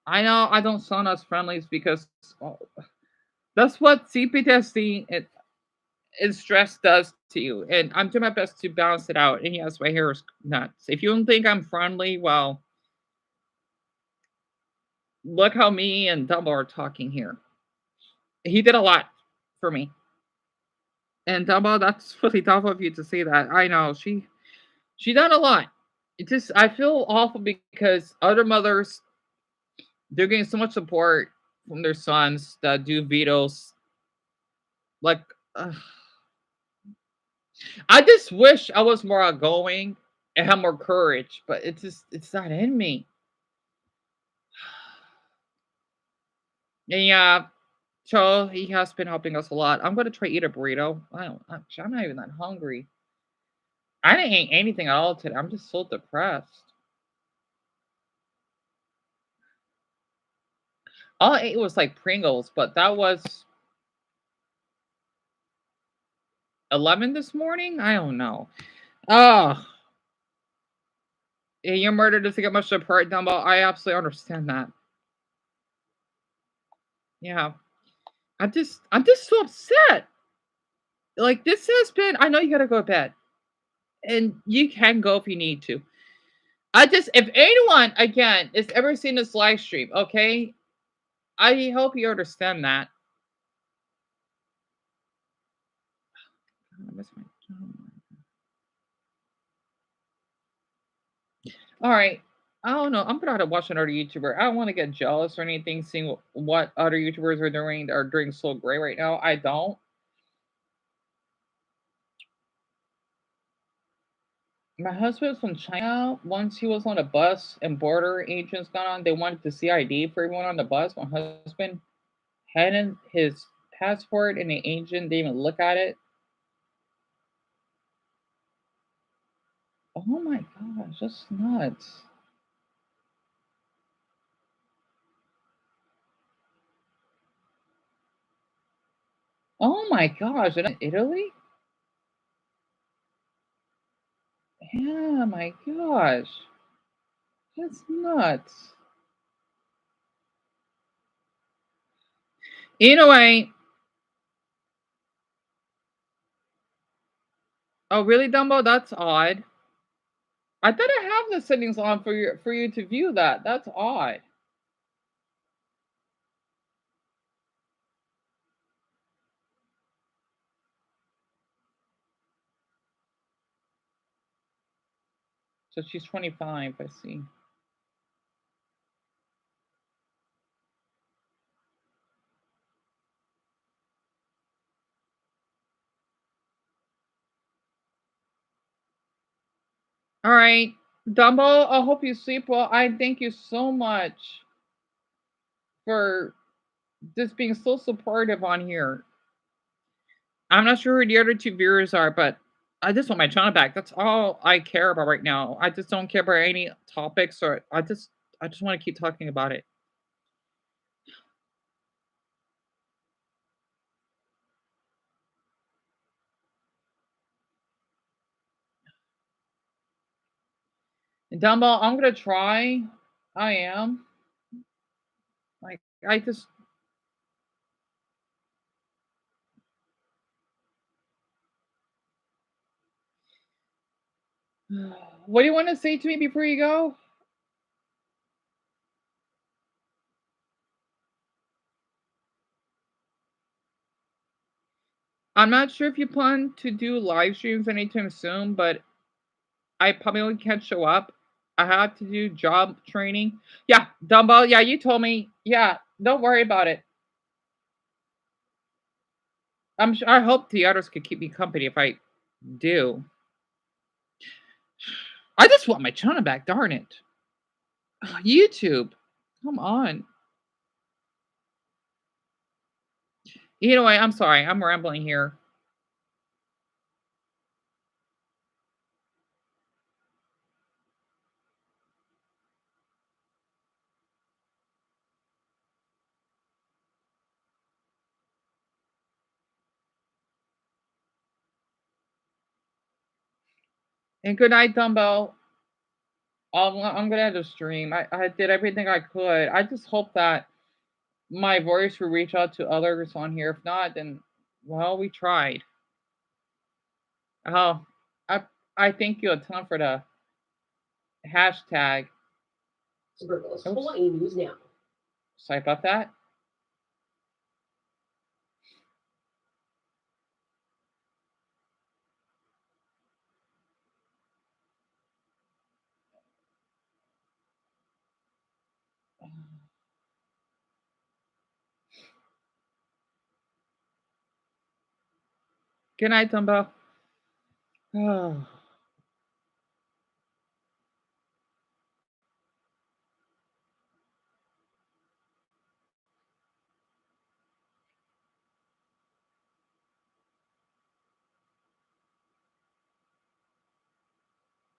I know I don't sound as friendly because oh, that's what CPTSD and stress does to you. And I'm doing my best to balance it out. And yes, my hair is nuts. If you don't think I'm friendly, well, look how me and Dumbo are talking here. He did a lot for me. And Dumbo, that's really tough of you to say that. I know she done a lot. It just I feel awful because other mothers they're getting so much support from their sons that do vetoes. Like I just wish I was more outgoing and had more courage, but it's not in me. And yeah, Cho, he has been helping us a lot. I'm gonna try eat a burrito. I'm not even that hungry. I didn't eat anything at all today. I'm just so depressed. All I ate was like Pringles, but that was 11 this morning. I don't know. Oh, yeah, your murder doesn't get much support, Dumbo. I absolutely understand that. Yeah, I'm just so upset. Like this has been. I know you gotta go to bed, and you can go if you need to. If anyone again is ever seen this live stream, okay, I hope you understand that. I miss my All right. I don't know. I'm gonna have to watch another YouTuber. I don't want to get jealous or anything, seeing what other YouTubers are doing so great right now. I don't. My husband's from China. Once he was on a bus and border agents got on, they wanted to see ID for everyone on the bus. My husband had in his passport and the agent didn't even look at it. Oh my gosh, that's nuts. Oh my gosh, in Italy? Yeah, my gosh. That's nuts. Anyway, oh really, Dumbo? That's odd. I thought I have the settings on for you to view that. That's odd. So she's 25, I see. All right, Dumbo, I hope you sleep well. I thank you so much for just being so supportive on here. I'm not sure who the other two viewers are, but I just want my channel back. That's all I care about right now. I just don't care about any topics, or I just want to keep talking about it. And Dumbo, I'm gonna try. I am. Like I just what do you want to say to me before you go? I'm not sure if you plan to do live streams anytime soon, but I probably can't show up. I have to do job training. Yeah, Dumbo. Yeah, you told me. Yeah, don't worry about it. I hope the others could keep me company if I do. I just want my channel back. Darn it. YouTube. Come on. Anyway, I'm sorry. I'm rambling here. And good night, Dumbo. I'm gonna end the stream. I did everything I could. I just hope that my voice will reach out to others on here. If not, then well, we tried. Oh, I I thank you a ton for the hashtag. Virgo's Oops, Hawaii news now. sorry about that. Good night, Dumbo. Oh.